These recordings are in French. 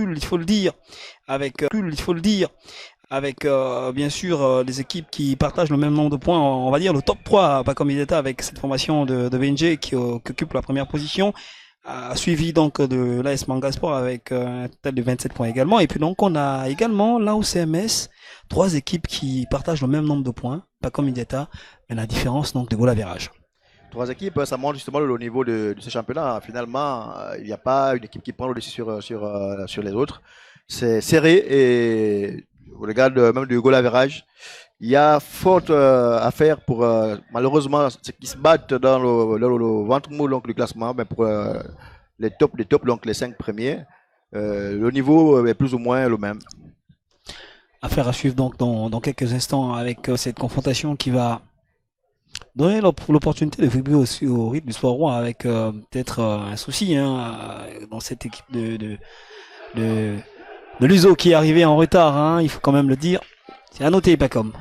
il faut le dire, avec bien sûr les équipes qui partagent le même nombre de points, on va dire le top 3, pas comme il était avec cette formation de BNG qui occupe la première position, suivi donc de l'AS Manga Sport avec un total de 27 points également. Et puis donc on a également là au CMS trois équipes qui partagent le même nombre de points, pas comme Ideta, mais la différence donc de goal average. Trois équipes, ça montre justement le niveau de ce championnat. Finalement, il n'y a pas une équipe qui prend le dessus sur les autres. C'est serré et au regard même du goal average, il y a faute à faire pour malheureusement ceux qui se battent dans le ventre mou donc, du classement, mais pour les tops, donc les 5 premiers. Le niveau est plus ou moins le même. Affaire à suivre donc dans quelques instants avec cette confrontation qui va donner l'opportunité de vibrer aussi au rythme du sport roi avec peut-être un souci dans cette équipe de l'USO qui est arrivé en retard, il faut quand même le dire. C'est à noter, pas comme.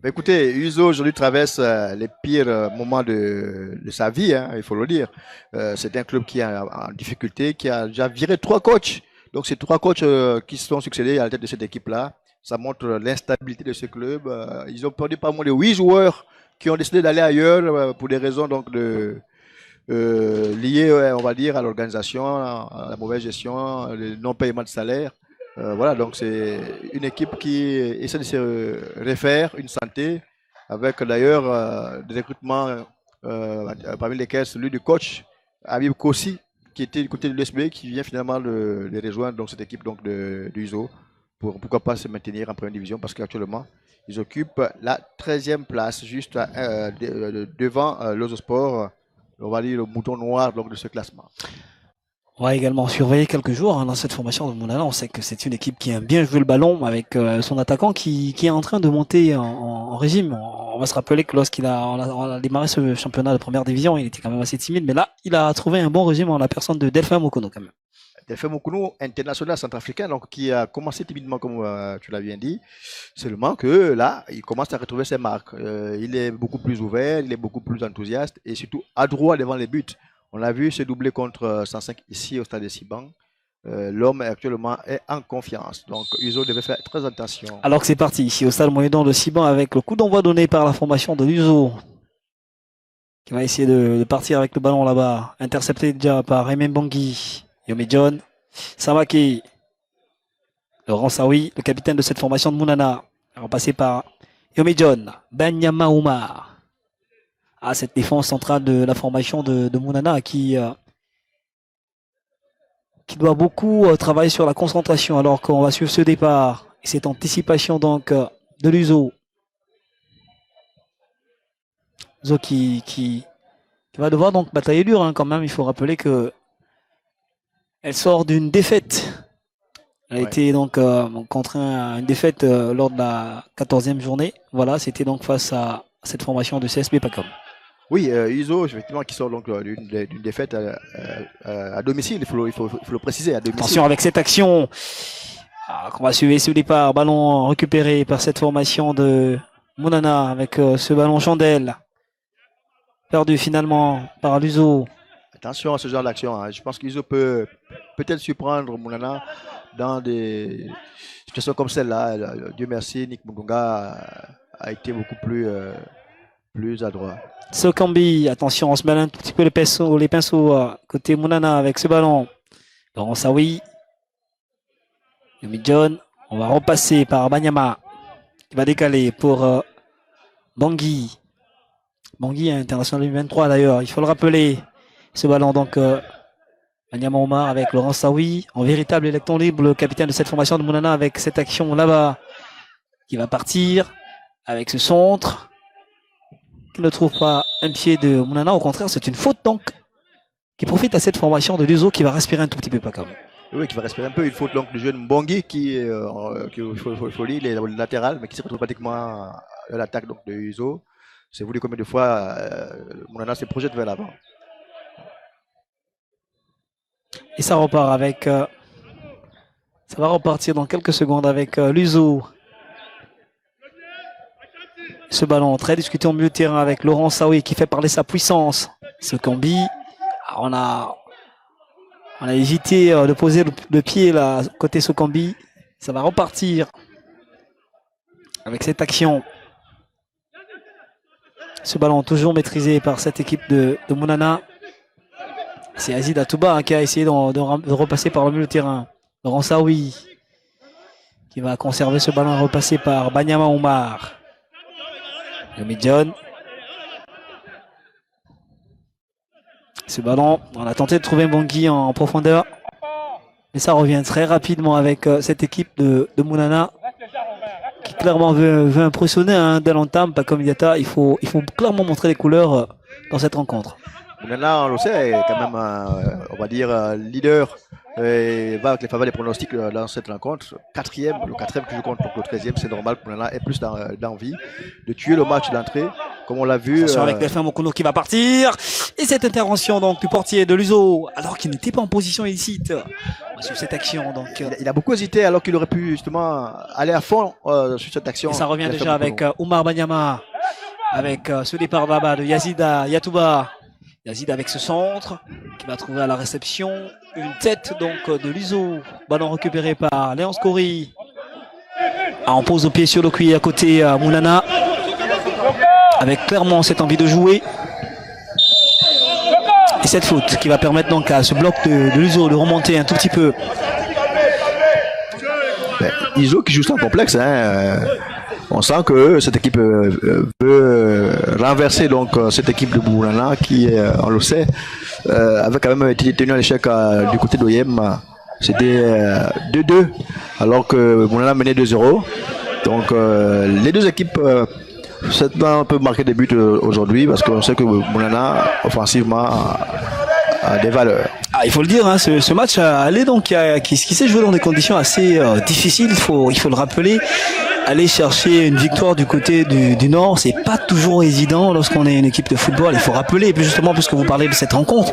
Écoutez, USO aujourd'hui traverse les pires moments de sa vie, il faut le dire. C'est un club qui est en difficulté, qui a déjà viré 3 coachs. Donc ces 3 coachs qui se sont succédés à la tête de cette équipe-là, ça montre l'instabilité de ce club. Ils ont perdu pas moins de 8 joueurs qui ont décidé d'aller ailleurs pour des raisons donc liées, on va dire, à l'organisation, à la mauvaise gestion, le non-paiement de salaire. Voilà, donc c'est une équipe qui essaie de se refaire une santé, avec d'ailleurs des recrutements parmi lesquels celui du coach Habib Kossi, qui était du côté de l'USB, qui vient finalement de rejoindre donc, cette équipe donc, de USO, pour pourquoi pas se maintenir en première division, parce qu'actuellement ils occupent la 13e place, juste devant l'Ozo Sport, on va dire le mouton noir donc, de ce classement. On va également surveiller quelques jours dans cette formation de Mounana. On sait que c'est une équipe qui aime bien jouer le ballon avec son attaquant qui est en train de monter en régime. On va se rappeler que lorsqu'il a démarré ce championnat de première division, il était quand même assez timide, mais là, il a trouvé un bon régime en la personne de Delphin Mokono quand même. Delphin Mokono, international centrafricain, donc qui a commencé timidement comme tu l'as bien dit, seulement que là, il commence à retrouver ses marques. Il est beaucoup plus ouvert, il est beaucoup plus enthousiaste et surtout adroit devant les buts. On l'a vu se doubler contre 105 ici au stade de Siban. L'homme actuellement est en confiance. Donc, Uzo devait faire très attention. Alors que c'est parti ici au stade Moyen-Don de Siban avec le coup d'envoi donné par la formation de Uzo, qui va essayer de partir avec le ballon là-bas. Intercepté déjà par Raymond Bangui, Yomi John, Samake, Laurent Saoui, le capitaine de cette formation de Mounana, repassé par Yomi John, Banyama Oumar. Cette défense centrale de la formation de Mounana qui doit beaucoup travailler sur la concentration alors qu'on va suivre ce départ et cette anticipation donc de l'USO. Uzo qui va devoir donc batailler dur quand même. Il faut rappeler que elle sort d'une défaite. Elle a été donc contrainte à une défaite lors de la 14e journée. Voilà, c'était donc face à cette formation de CSB Pacom. Oui, Uzo, effectivement, qui sort donc d'une défaite à domicile, il faut le préciser, à domicile. Attention avec cette action qu'on va suivre ce départ. Ballon récupéré par cette formation de Mounana avec ce ballon chandelle. Perdu finalement par l'USO. Attention à ce genre d'action. Je pense qu'Uzo peut peut-être surprendre Mounana dans des situations comme celle-là. Dieu merci, Nick Mugunga a été beaucoup plus adroit. Sokambi, attention, on se mêle un tout petit peu les pinceaux côté Mounana avec ce ballon. Laurent Saoui. Yomi John. On va repasser par Banyama. Il va décaler pour Bangui. Bangui est international 23 d'ailleurs, il faut le rappeler. Ce ballon donc Banyama Omar avec Laurent Saoui. En véritable électron libre, le capitaine de cette formation de Mounana avec cette action là-bas. Qui va partir avec ce centre. Qui ne trouve pas un pied de Mounana, au contraire c'est une faute donc qui profite à cette formation de l'USO qui va respirer un tout petit peu pas comme. Oui, qui va respirer un peu, une faute donc du jeune Mbongi qui faut dire, il est latéral mais qui se retrouve pratiquement à l'attaque donc de l'USO. C'est voulu combien de fois Mounana se projette vers l'avant. Et ça repart avec ça va repartir dans quelques secondes avec l'USO. Ce ballon très discuté au milieu de terrain avec Laurent Saoui qui fait parler sa puissance. Ce combi, on a On a hésité de poser le pied là, côté Sokambi. Ça va repartir avec cette action. Ce ballon toujours maîtrisé par cette équipe de Mounana. C'est Azid Atouba qui a essayé de repasser par le milieu de terrain. Laurent Saoui qui va conserver ce ballon repassé par Banyama Oumar. Yomi John. Ce ballon, on a tenté de trouver Mbangui en profondeur. Mais ça revient très rapidement avec cette équipe de Mounana qui clairement veut impressionner dès l'entame. Pas comme Yata, il faut clairement montrer les couleurs dans cette rencontre. Mounana, on le sait, est quand même, on va dire, leader. Et va avec les faveurs des pronostics dans cette rencontre. Le quatrième que je compte pour le 13e, c'est normal que Mounana ait plus d'envie de tuer le match d'entrée, comme on l'a vu. Attention avec Delphin Mokono qui va partir. Et cette intervention donc du portier de l'USO, alors qu'il n'était pas en position illicite sur cette action. Donc, il a beaucoup hésité alors qu'il aurait pu justement aller à fond sur cette action. Et ça revient déjà avec Oumar Banyama, avec ce départ là-bas de Yazida Yatouba. Yazid avec ce centre qui va trouver à la réception une tête donc de l'USO. Ballon récupéré par Léon Scori. On pose au pied sur le cuir à côté Mounana. Avec clairement cette envie de jouer. Et cette faute qui va permettre donc à ce bloc de l'USO de remonter un tout petit peu. ISO qui joue sans complexe. On sent que cette équipe veut renverser donc cette équipe de Mounana qui, on le sait, avait quand même été tenu à l'échec du côté d'Oyem. C'était 2-2 alors que Mounana menait 2-0. Donc les deux équipes certainement peuvent marquer des buts aujourd'hui parce qu'on sait que Mounana offensivement a des valeurs. Il faut le dire, ce match allait donc qui s'est joué dans des conditions assez difficiles. Il faut le rappeler. Aller chercher une victoire du côté du Nord, c'est pas toujours évident lorsqu'on est une équipe de football. Il faut rappeler, et puis justement, puisque vous parlez de cette rencontre,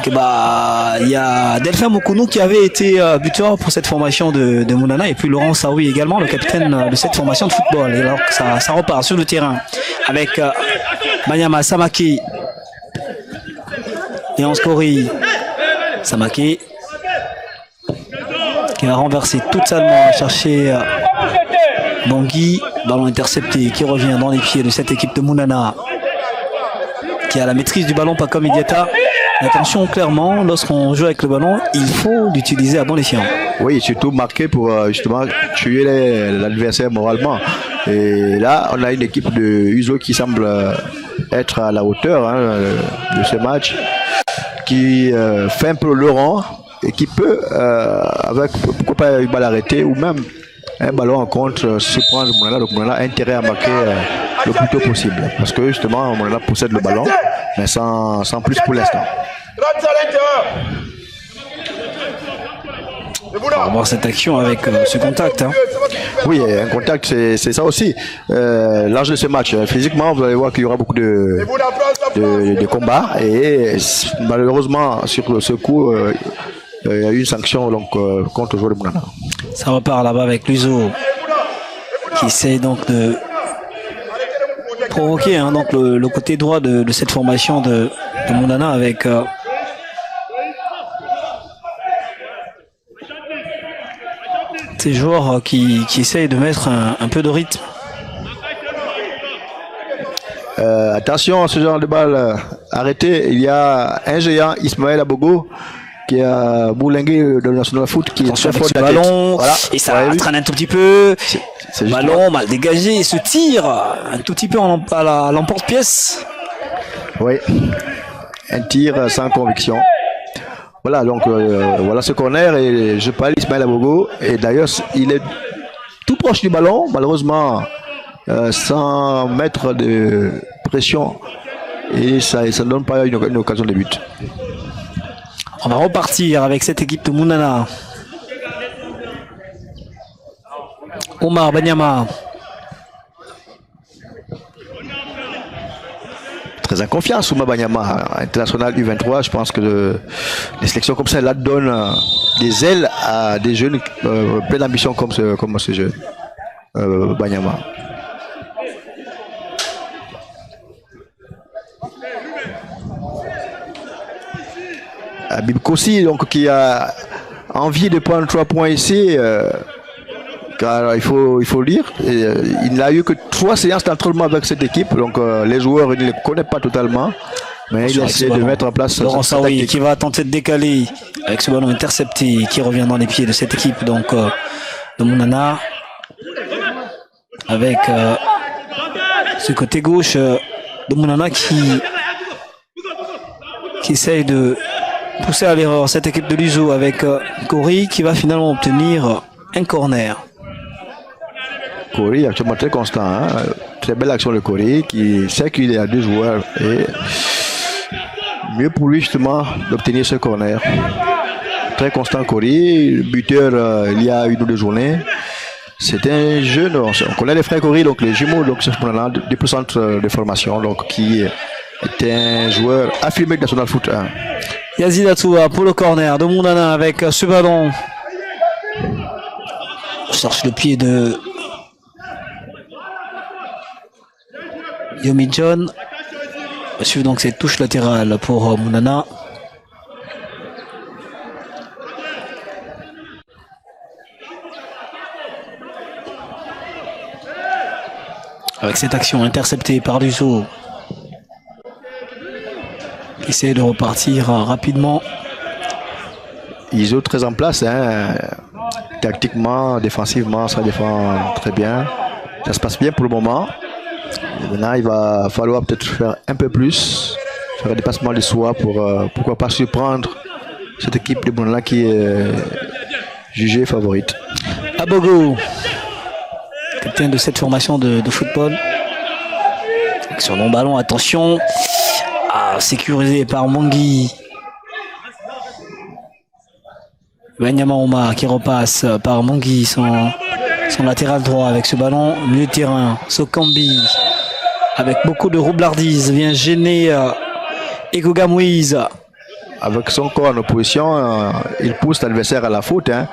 que il y a Delphin Mokono qui avait été buteur pour cette formation de Mounana, et puis Laurent Saoui également, le capitaine de cette formation de football. Et alors que ça repart sur le terrain avec Banyama Samaki, Léon Scori, Samaki qui va renverser toute salement, chercher Bangui, ballon intercepté qui revient dans les pieds de cette équipe de Mounana qui a la maîtrise du ballon, pas comme Idiata. Attention, clairement, lorsqu'on joue avec le ballon, il faut l'utiliser à bon escient. Oui, surtout marqué pour justement tuer l'adversaire moralement. Et là, on a une équipe de USO qui semble être à la hauteur de ce match, qui fait un peu le rang et qui peut, avec pourquoi pas une balle arrêtée ou même un ballon en contre, se prendre Mounana. Donc Mounana a intérêt à marquer le plus tôt possible. Parce que justement, Mounana possède le ballon, mais sans plus pour l'instant. On va voir cette action avec ce contact. Oui, un contact, c'est ça aussi. L'âge de ce match, physiquement, vous allez voir qu'il y aura beaucoup de combats. Et malheureusement, sur ce coup, il y a eu une sanction donc, contre le joueur de Mounana. Ça repart là-bas avec l'USO qui essaie donc de provoquer donc le côté droit de cette formation de Mounana avec ces joueurs qui essayent de mettre un peu de rythme. Attention à ce genre de balle arrêté. Il y a un géant, Ismaël Abogo, qui a bourlingué de National Foot, qui est très fort de la ballon, voilà. Et ça traîne un tout petit peu. Ballon mal dégagé, et se tire un tout petit peu à l'emporte-pièce. Oui, un tir sans conviction. Voilà, donc voilà ce corner et je parle d'Ismaël Abogo. Et d'ailleurs, il est tout proche du ballon, malheureusement, sans mettre de pression. Et ça ne donne pas une occasion de but. On va repartir avec cette équipe de Mounana. Omar Banyama. Très en confiance, Oumar Banyama, international U23. Je pense que les sélections comme ça, là, donnent des ailes à des jeunes pleins d'ambition comme ce jeune Banyama. Habib Kossi, donc, qui a envie de prendre 3 points ici. Car il faut le dire, il n'a eu que 3 séances d'entraînement avec cette équipe, donc les joueurs ne les connaissent pas totalement, mais il essaie de mettre en place Laurent Saoui qui va tenter de décaler avec ce ballon intercepté qui revient dans les pieds de cette équipe donc de Mounana, avec ce côté gauche de Mounana qui essaye de pousser à l'erreur cette équipe de l'USO avec Kori qui va finalement obtenir un corner. Kori actuellement très constant, hein? Très belle action de Kori qui sait qu'il est à 2 joueurs et mieux pour lui justement d'obtenir ce corner. Très constant Kori, buteur il y a 1 ou 2 journées. C'est un jeune, on connaît les frères Kori, donc les jumeaux, donc ce moment-là, du centre de formation, donc qui est un joueur affirmé de National Foot 1. Yazid Atoua pour le corner de Mounana avec ce ballon. On cherche le pied de Yomi John. Suivre donc cette touche latérale pour Mounana. Avec cette action interceptée par Luso. Qui essaie de repartir rapidement. Ils sont très en place, hein. Tactiquement, défensivement, ça défend très bien. Ça se passe bien pour le moment. Et maintenant, il va falloir peut-être faire un peu plus, faire un dépassement de soi pour pourquoi pas surprendre cette équipe de Mounana qui est jugée favorite. Abogo, capitaine de cette formation de football. Avec son long ballon, attention, sécurisé par Mongui. Wanyama Omar qui repasse par Mongui, son latéral droit avec ce ballon. Milieu de terrain, Sokambi avec beaucoup de roublardise vient gêner Egoga Moïse. Avec son corps en opposition, il pousse l'adversaire à la faute, hein.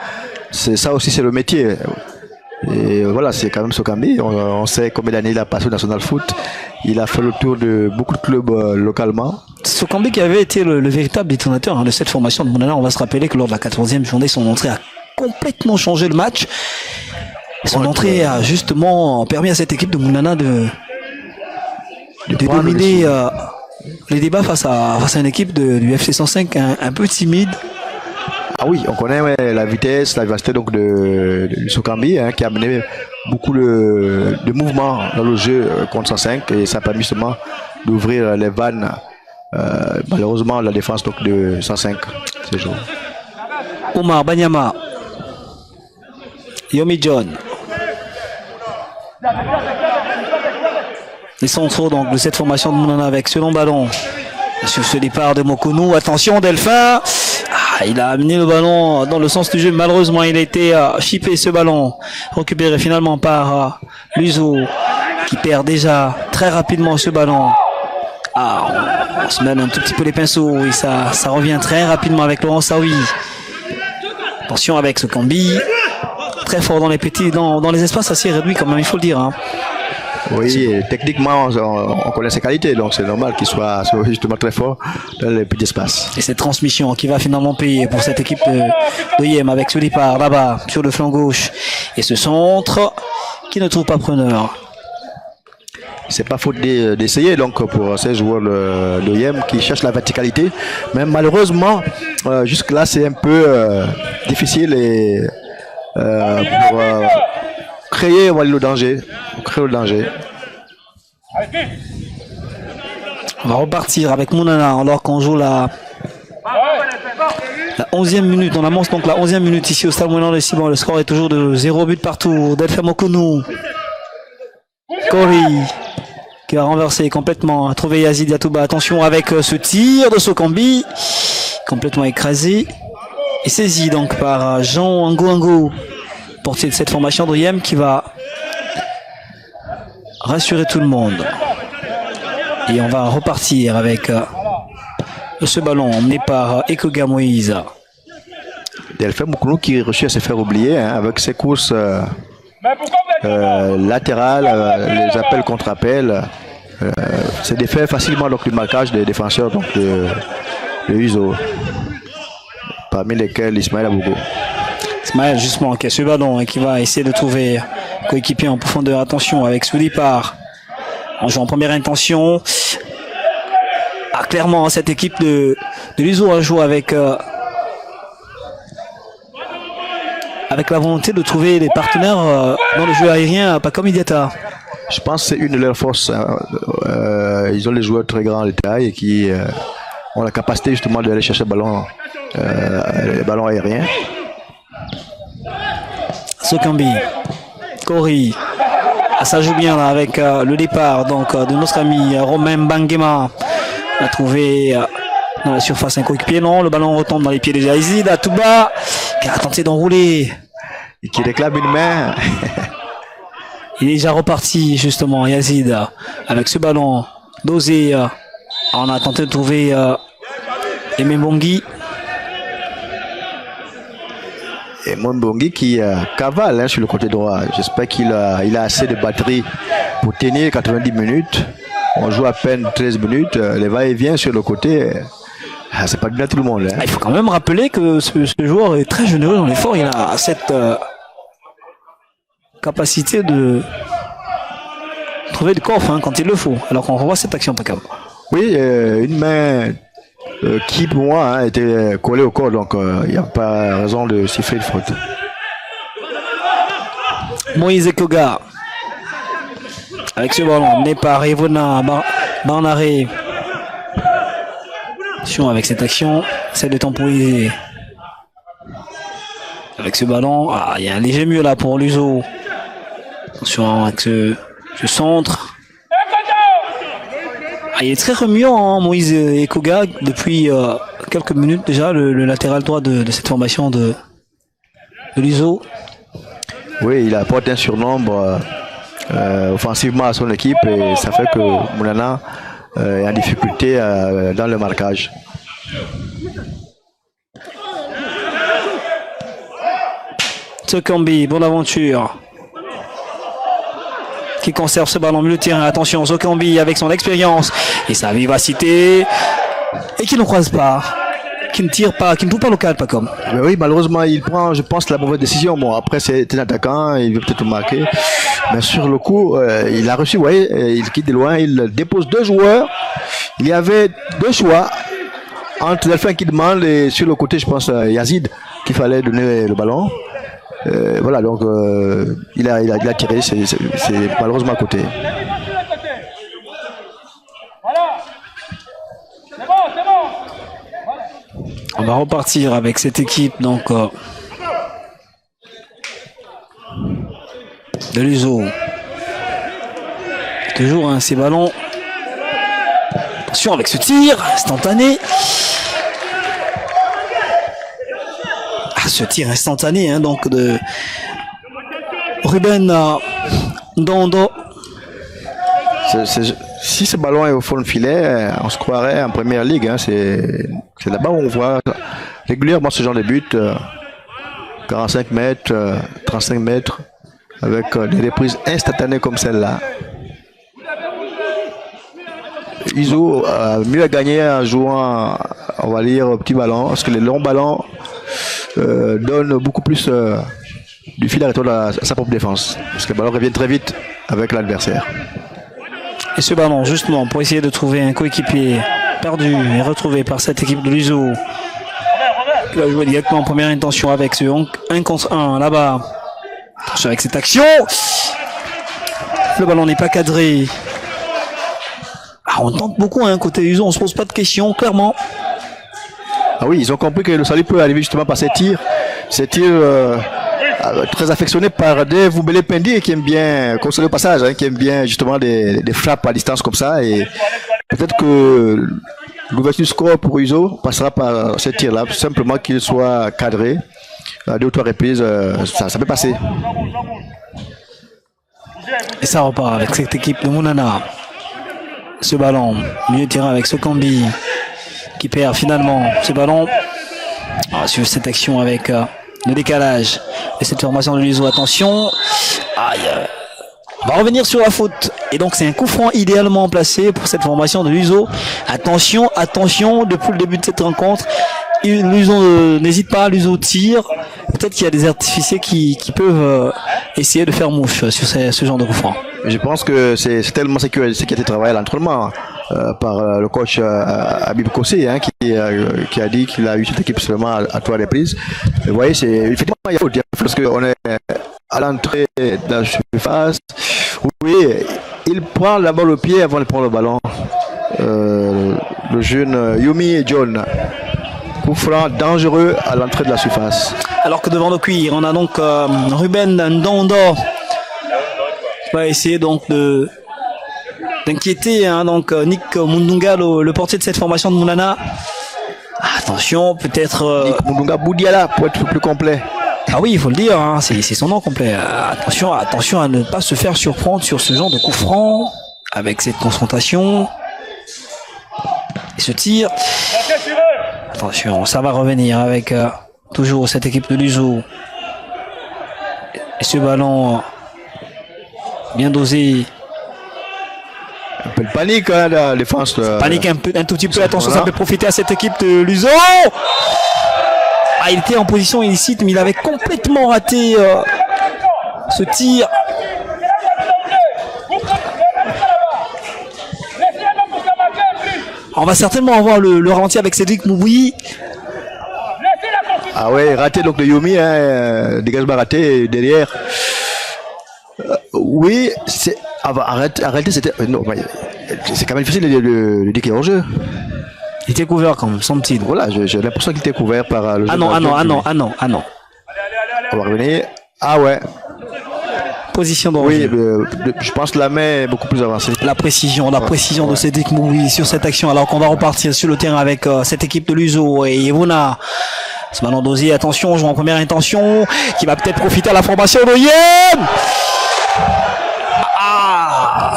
C'est ça aussi, c'est le métier. Et voilà, c'est quand même Sokambi. On sait combien d'années il a passé au National Foot. Il a fait le tour de beaucoup de clubs localement. Sokambi qui avait été le véritable détonateur de cette formation de Mounana. On va se rappeler que lors de la 14e journée, son entrée a complètement changé le match. Son entrée a justement permis à cette équipe de Mounana de dominer les débats face à une équipe du FC 105 un peu timide. Ah oui, on connaît la vitesse, la vivacité donc de Sokambi, hein, qui a amené beaucoup de mouvements dans le jeu contre 105 et ça a permis justement d'ouvrir les vannes. Malheureusement, la défense donc, de 105 ces jours. Omar Banyama, Yomi John. Les centraux donc de cette formation de Mounana avec ce long ballon. Sur ce départ de Mokonou, attention Delphin. Il a amené le ballon dans le sens du jeu. Malheureusement, il a été chippé ce ballon. Récupéré finalement par Luso qui perd déjà très rapidement ce ballon. On se mêle un tout petit peu les pinceaux et ça revient très rapidement avec Laurent Saoui. Attention avec ce Kambi. Très fort dans les petits, dans les espaces assez réduits quand même, il faut le dire. Hein. Oui, techniquement, on connaît ses qualités, donc c'est normal qu'il soit justement très fort dans les petits espaces. Et cette transmission qui va finalement payer pour cette équipe de Yem avec ce départ là-bas sur le flanc gauche. Et ce centre qui ne trouve pas preneur. C'est pas faute d'essayer donc pour ces joueurs de Yem qui cherchent la verticalité. Mais malheureusement, jusque-là, c'est un peu difficile et pour créer le danger. Créer le danger. On va repartir avec Mounana alors qu'on joue la 11e minute. On amorce donc la 11e minute ici au Stade Moulin de Simon. Le score est toujours de 0 but partout. Delphin Mokonou. Kori qui a renversé complètement. A trouvé Yazid Yatouba. Attention avec ce tir de Sokambi. Complètement écrasé. Et saisi donc par Jean Ango, portier de cette formation de Yem qui va rassurer tout le monde. Et on va repartir avec ce ballon emmené par Ekoga Moïse. Delphin Moukounou qui réussit à se faire oublier avec ses courses latérales, les appels contre appels. C'est défait facilement donc, le marquage des défenseurs donc, de Uzo. parmi lesquels Ismaël Abogo. Ismaël, justement, qui a ce ballon et qui va essayer de trouver coéquipier en profondeur. Attention avec ce départ. On joue en première intention. Ah, clairement, cette équipe de l'USO a joué avec la volonté de trouver des partenaires dans le jeu aérien, pas comme Idiata. Je pense que c'est une de leurs forces. Ils ont des joueurs très grands de taille et qui ont la capacité justement d'aller chercher les ballons aériens. Sokambi, Kori, ça joue bien là avec le départ donc de notre ami Romain Banguema. On a trouvé dans la surface un coéquipier, non, le ballon retombe dans les pieds de Yazid, à tout bas, qui a tenté d'enrouler. Et qui réclame une main. Il est déjà reparti justement, Yazid, avec ce ballon dosé. On a tenté de trouver Mbongi. Et Mbongi qui cavale sur le côté droit. J'espère qu'il a assez de batterie pour tenir 90 minutes. On joue à peine 13 minutes. Les va-et-vient sur le côté, c'est pas bien tout le monde. Il faut quand même rappeler que ce joueur est très généreux dans l'effort. Il a cette capacité de trouver le coffre quand il le faut. Alors qu'on revoit cette action impeccable. Oui, une main qui pour moi était collée au corps, donc il n'y a pas raison de siffler de faute. Moïse Ekoga avec ce ballon mené par Evona Barnaré. Attention avec cette action, celle de temporiser. Avec ce ballon, il y a un léger mieux là pour l'USO. Attention avec ce centre. Il est très remuant, Moïse Ekoga, depuis quelques minutes déjà, le latéral droit de cette formation de l'USO. Oui, il apporte un surnombre offensivement à son équipe et ça fait que Mounana est en difficulté dans le marquage. Sokambi, bonne aventure. Qui conserve ce ballon au milieu de terrain. Attention, Sokambi avec son expérience et sa vivacité. Et qui ne croise pas. Qui ne tire pas, qui ne trouve pas local, pas comme. Mais oui, malheureusement, il prend, je pense, la mauvaise décision. Bon, après, c'est un attaquant, il veut peut-être marquer. Mais sur le coup, il a reçu, vous voyez, il quitte de loin, il dépose deux joueurs. Il y avait deux choix entre Delphin qui demande et sur le côté, je pense, Yazid, qu'il fallait donner le ballon. Voilà, donc il a tiré, c'est malheureusement à côté. On va repartir avec cette équipe donc de l'USO. Toujours ces ballons. Attention avec ce tir instantané. Ce tir instantané donc de Ruben Dondo. Si ce ballon est au fond de filet, on se croirait en première ligue. C'est là-bas où on voit régulièrement ce genre de but. 45 mètres, 35 mètres, avec des reprises instantanées comme celle-là. Iso a mieux à gagner en jouant, on va dire, au petit ballon, parce que les longs ballons donnent beaucoup plus du fil à retordre à sa propre défense. Parce que le ballon revient très vite avec l'adversaire. Et ce ballon, justement, pour essayer de trouver un coéquipier perdu et retrouvé par cette équipe de l'USO. Il va jouer directement en première intention avec ce 1 contre 1 là-bas. Attention avec cette action. Le ballon n'est pas cadré. On tente beaucoup côté USO, on se pose pas de questions, clairement. Ah oui, ils ont compris que le salut peut arriver justement par ces tirs. Ces tirs très affectionnés par Dave Oubele-Pendi qui aime bien, conseiller au passage, qui aime bien justement des frappes à distance comme ça. Et peut-être que l'ouverture du score pour USO passera par ces tirs-là, simplement qu'il soit cadré. À 2 ou 3 reprises, ça peut passer. Et ça repart avec cette équipe de Mounana. Ce ballon, milieu de terrain avec Sokambi qui perd finalement ce ballon. Sur cette action avec le décalage de cette formation de l'USO. Attention, on va revenir sur la faute. Et donc c'est un coup franc idéalement placé pour cette formation de l'USO. Attention, depuis le début de cette rencontre, Luso n'hésite pas, Luso tire. Peut-être qu'il y a des artificiers qui peuvent essayer de faire mouche sur ce genre de coup franc. Je pense que c'est tellement ce qui a été travaillé à l'entraînement par le coach Habib Kossé, hein, qui a dit qu'il a eu cette équipe seulement à 3 reprises. Vous voyez, effectivement, il y a faute. Parce qu'on est à l'entrée de la surface. Oui, il prend la balle au pied avant de prendre le ballon. Le jeune Yumi John. Coup franc dangereux à l'entrée de la surface. Alors que devant nos cuirs, on a donc Ruben Ndondo qui va essayer donc d'inquiéter donc Nick Mundunga, le portier de cette formation de Mounana. Attention, peut-être Nick Mundunga Boudiala pour être plus complet. Ah oui, il faut le dire, hein, c'est son nom complet. Attention à ne pas se faire surprendre sur ce genre de coup franc avec cette confrontation. Et ce tir. Attention, ça va revenir avec toujours cette équipe de Luso. Et ce ballon bien dosé. Un peu de panique, hein, la défense. Panique un tout petit peu. Attention, ça peut profiter à cette équipe de Luso. Il était en position illicite, mais il avait complètement raté ce tir. On va certainement avoir le ralenti avec Cédric Mouboui. Ah ouais, raté donc le Yomi, hein, dégagement raté derrière. Oui, c'est arrêter, c'était non, c'est quand même difficile de dire qu'il est en jeu. Il était couvert quand même, semble-t-il. Voilà, j'ai l'impression qu'il était couvert par le jeu. Ah non. On va revenir. Ah ouais. Position d'origine. Oui, je pense que la main est beaucoup plus avancée. La précision de Cédric Mouboui sur cette action, alors qu'on va repartir sur le terrain avec cette équipe de Luso et Yevona. Ce ballon dosé, attention, joue en première intention, qui va peut-être profiter à la formation d'Oyen.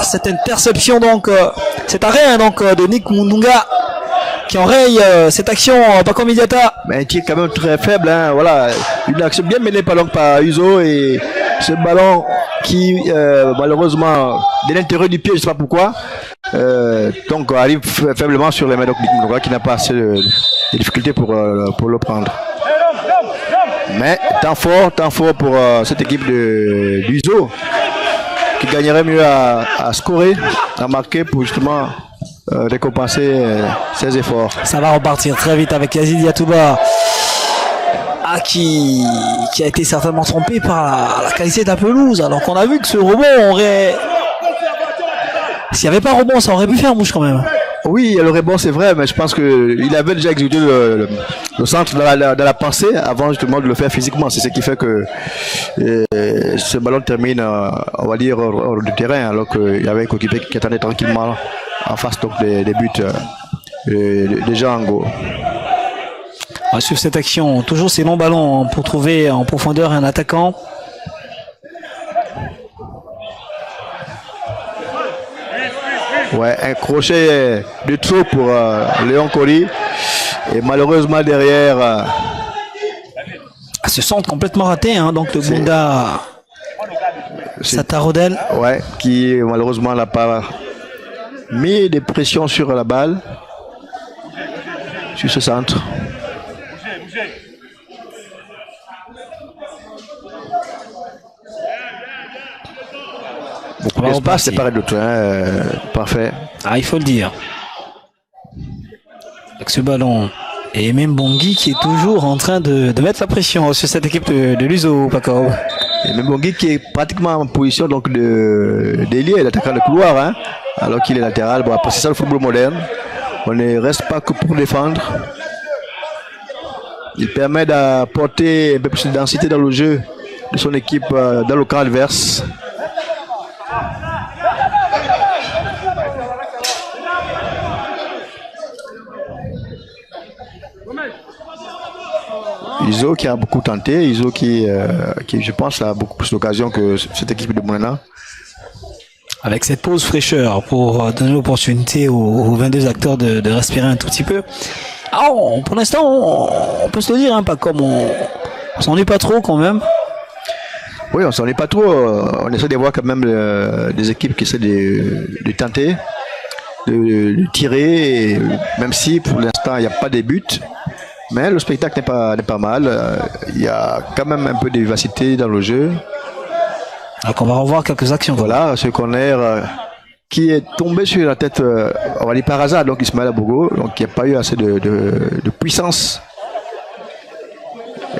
Cette interception donc, cet arrêt donc de Nick Mundunga qui enraye cette action Paco Mediata. Mais un tir quand même très faible, hein, voilà, une action bien menée par Uzo et ce ballon qui malheureusement de l'intérieur du pied, je ne sais pas pourquoi, donc arrive faiblement sur les mains de Nick Mundunga qui n'a pas assez de difficultés pour le prendre. Mais temps fort pour cette équipe d'Uzo qui gagnerait mieux à scorer, à marquer pour justement récompenser ses efforts. Ça va repartir très vite avec Yazid Yatouba qui a été certainement trompé par la qualité de la pelouse, alors qu'on a vu que ce rebond aurait... S'il n'y avait pas rebond, ça aurait pu faire mouche quand même. Oui, le rebond c'est vrai, mais je pense qu'il avait déjà exécuté le centre dans la pensée avant justement de le faire physiquement. C'est ce qui fait que ce ballon termine, on va dire, hors du terrain, alors qu'il y avait un coéquipier qui attendait tranquillement en face donc, des buts des gens en go. Sur cette action, toujours ces longs ballons pour trouver en profondeur un attaquant. Ouais, un crochet de trop pour Léon Cory. Et malheureusement derrière... ce centre complètement raté, hein, donc le Bunda Satarodel. Ouais, qui malheureusement n'a pas mis des pressions sur la balle. Sur ce centre. Beaucoup d'espace séparé de tout, hein, parfait. Il faut le dire. Avec ce ballon. Et même Bongui qui est toujours en train de mettre la pression sur cette équipe de Luso, Paco. Et même Bongui qui est pratiquement en position donc d'ailier, d'attaquant de couloir, hein, alors qu'il est latéral. Bon, après c'est ça le football moderne. On ne reste pas que pour défendre. Il permet d'apporter un peu plus de densité dans le jeu de son équipe dans le camp adverse. Iso qui a beaucoup tenté, Iso qui je pense a beaucoup plus d'occasion que cette équipe de Mounana. Avec cette pause fraîcheur pour donner l'opportunité aux 22 acteurs de respirer un tout petit peu. Pour l'instant, on peut se le dire, hein, pas comme on s'ennuie pas trop quand même. Oui, on s'ennuie pas trop. On essaie de voir quand même des équipes qui essaient de tenter, de tirer, même si pour l'instant il n'y a pas de buts. Mais le spectacle n'est pas mal. Il y a quand même un peu de vivacité dans le jeu. Donc on va revoir quelques actions. Voilà, ce corner qui est tombé sur la tête, on va dire par hasard, donc Ismaël Abogo, donc il n'y a pas eu assez de puissance.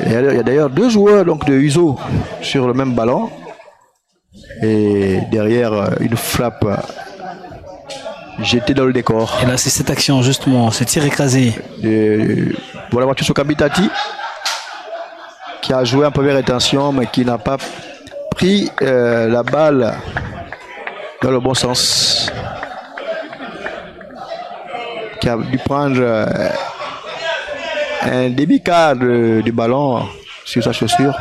Il y a d'ailleurs 2 joueurs donc, de Uzo sur le même ballon. Et derrière, une frappe jetée dans le décor. Et là, c'est cette action, justement, ce tir écrasé. Voilà, voiture sur Kabitati, qui a joué en première intention, mais qui n'a pas pris la balle dans le bon sens. Qui a dû prendre un demi-quart du ballon sur sa chaussure.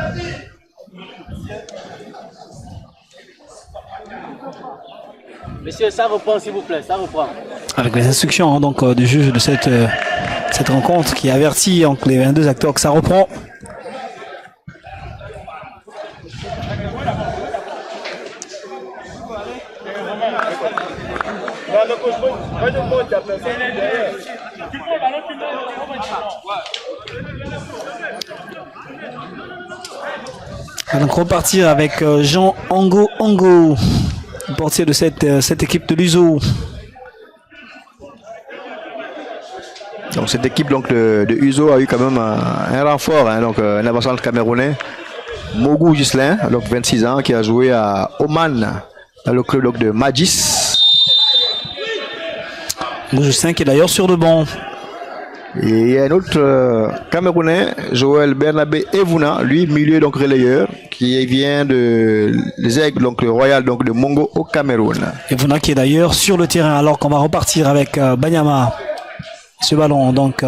Messieurs, ça reprend s'il vous plaît, ça reprend. Avec les instructions donc, du juge de cette rencontre qui avertit donc, les 22 acteurs que ça reprend. On va donc repartir avec Jean Ango, le portier de cette équipe de l'USO. Donc cette équipe donc, de Uzo a eu quand même un renfort, hein, donc un avançant camerounais, Mogou Gislain, donc 26 ans, qui a joué à Oman dans le club donc, de Magis. Mogou Gislain qui est d'ailleurs sur le banc. Et il y a un autre Camerounais, Joël Bernabé Evuna, lui milieu donc relayeur, qui vient des Aigles, donc le Royal donc de Mongo au Cameroun. Evuna qui est d'ailleurs sur le terrain, alors qu'on va repartir avec Banyama. Ce ballon donc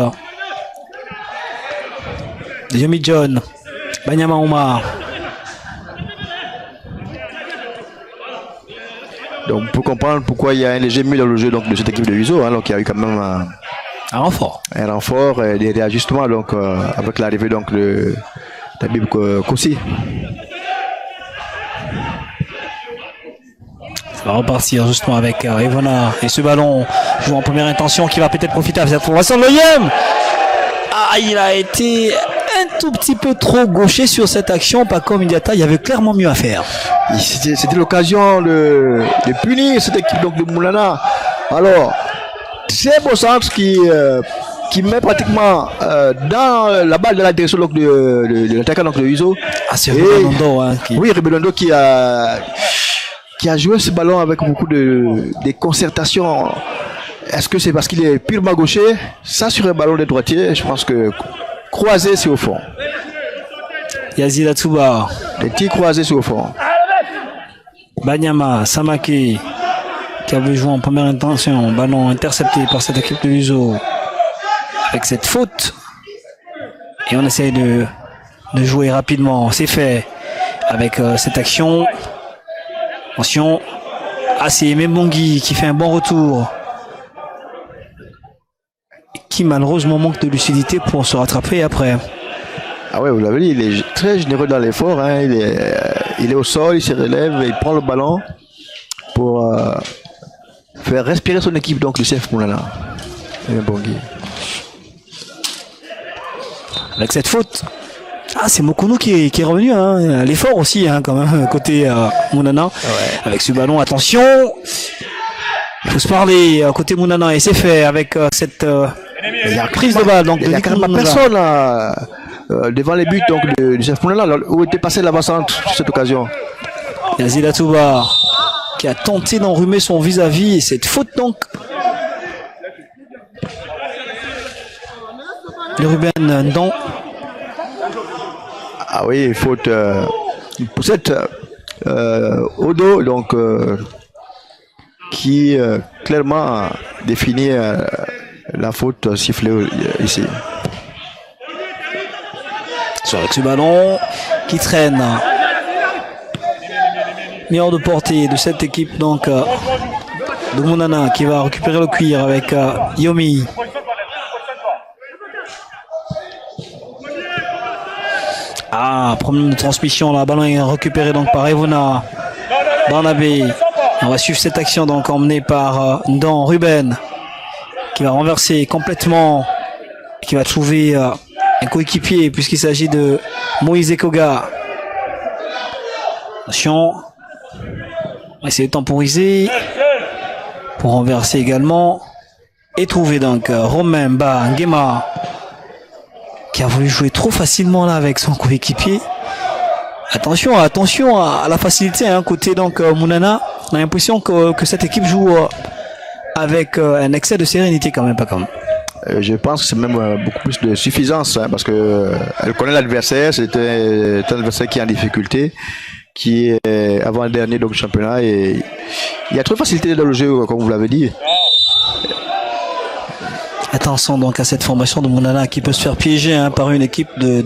Yomi John, Banyama Omar. Donc pour comprendre pourquoi il y a un léger mur dans le jeu donc, de cette équipe de Uzo, hein, donc il y a eu quand même un renfort. Un renfort et des réajustements donc, avec l'arrivée donc, de Tabib Koussi. Ça va repartir justement avec Evona et ce ballon joue en première intention qui va peut-être profiter à cette formation de l'OIM. Ah, il a été un tout petit peu trop gaucher sur cette action, pas comme Indiata, il y avait clairement mieux à faire. C'était l'occasion de punir cette équipe donc, de Moulana. Alors, c'est un beau centre qui met pratiquement dans la balle de la direction donc, de l'attaquant de Uzo. Ah, c'est Rebelondo. Hein, Oui, Rebelondo qui a joué ce ballon avec beaucoup de concertations. Est-ce que c'est parce qu'il est purement gaucher? Ça sur un ballon de droitier, je pense que croisé c'est au fond. Yazid Atsuba. Des tirs croisés c'est au fond. Banyama, Samake qui avait joué en première intention, ballon intercepté par cette équipe de l'USO avec cette faute. Et on essaye de jouer rapidement. C'est fait avec cette action. Attention. Ah, c'est Membongi qui fait un bon retour. Qui malheureusement manque de lucidité pour se rattraper après. Ah ouais, vous l'avez dit, il est très généreux dans l'effort. Hein. Il est au sol, il se relève, et il prend le ballon pour faire respirer son équipe, donc le chef Moulana. Membongi. Avec cette faute. Ah, c'est Mokono qui est revenu, hein. L'effort aussi, hein, quand même, côté Mounana. Ouais. Avec ce ballon, attention. Il faut se parler côté Mounana et c'est fait avec cette prise de balle. Donc, il n'y a carrément personne devant les buts donc, du chef Mounana. Où était passé l'avancante sur cette occasion? Yazid Atouba qui a tenté d'enrhumer son vis-à-vis. Et cette faute donc de Ruben Ndon. Ah oui, faute pour cette Odo donc qui clairement définit la faute sifflée ici. Avec ce ballon qui traîne, mis hors de portée de cette équipe donc de Mounana qui va récupérer le cuir avec Yomi. Ah, problème de transmission là, ballon est récupéré donc par Evona Barnabé. On va suivre cette action donc emmenée par Ndan Ruben qui va renverser complètement, qui va trouver un coéquipier puisqu'il s'agit de Moïse Ekoga. Attention. On va essayer de temporiser pour renverser également et trouver donc Romain Ngema qui a voulu jouer trop facilement là avec son coéquipier. Attention à la facilité côté donc Mounana. On a l'impression que cette équipe joue avec un excès de sérénité quand même, pas comme. Je pense que c'est même beaucoup plus de suffisance parce que elle connaît l'adversaire. C'était un adversaire qui est en difficulté, qui est avant-dernier donc championnat, et il y a trop de facilité dans le jeu comme vous l'avez dit. Attention donc à cette formation de Mounana qui peut se faire piéger par une équipe de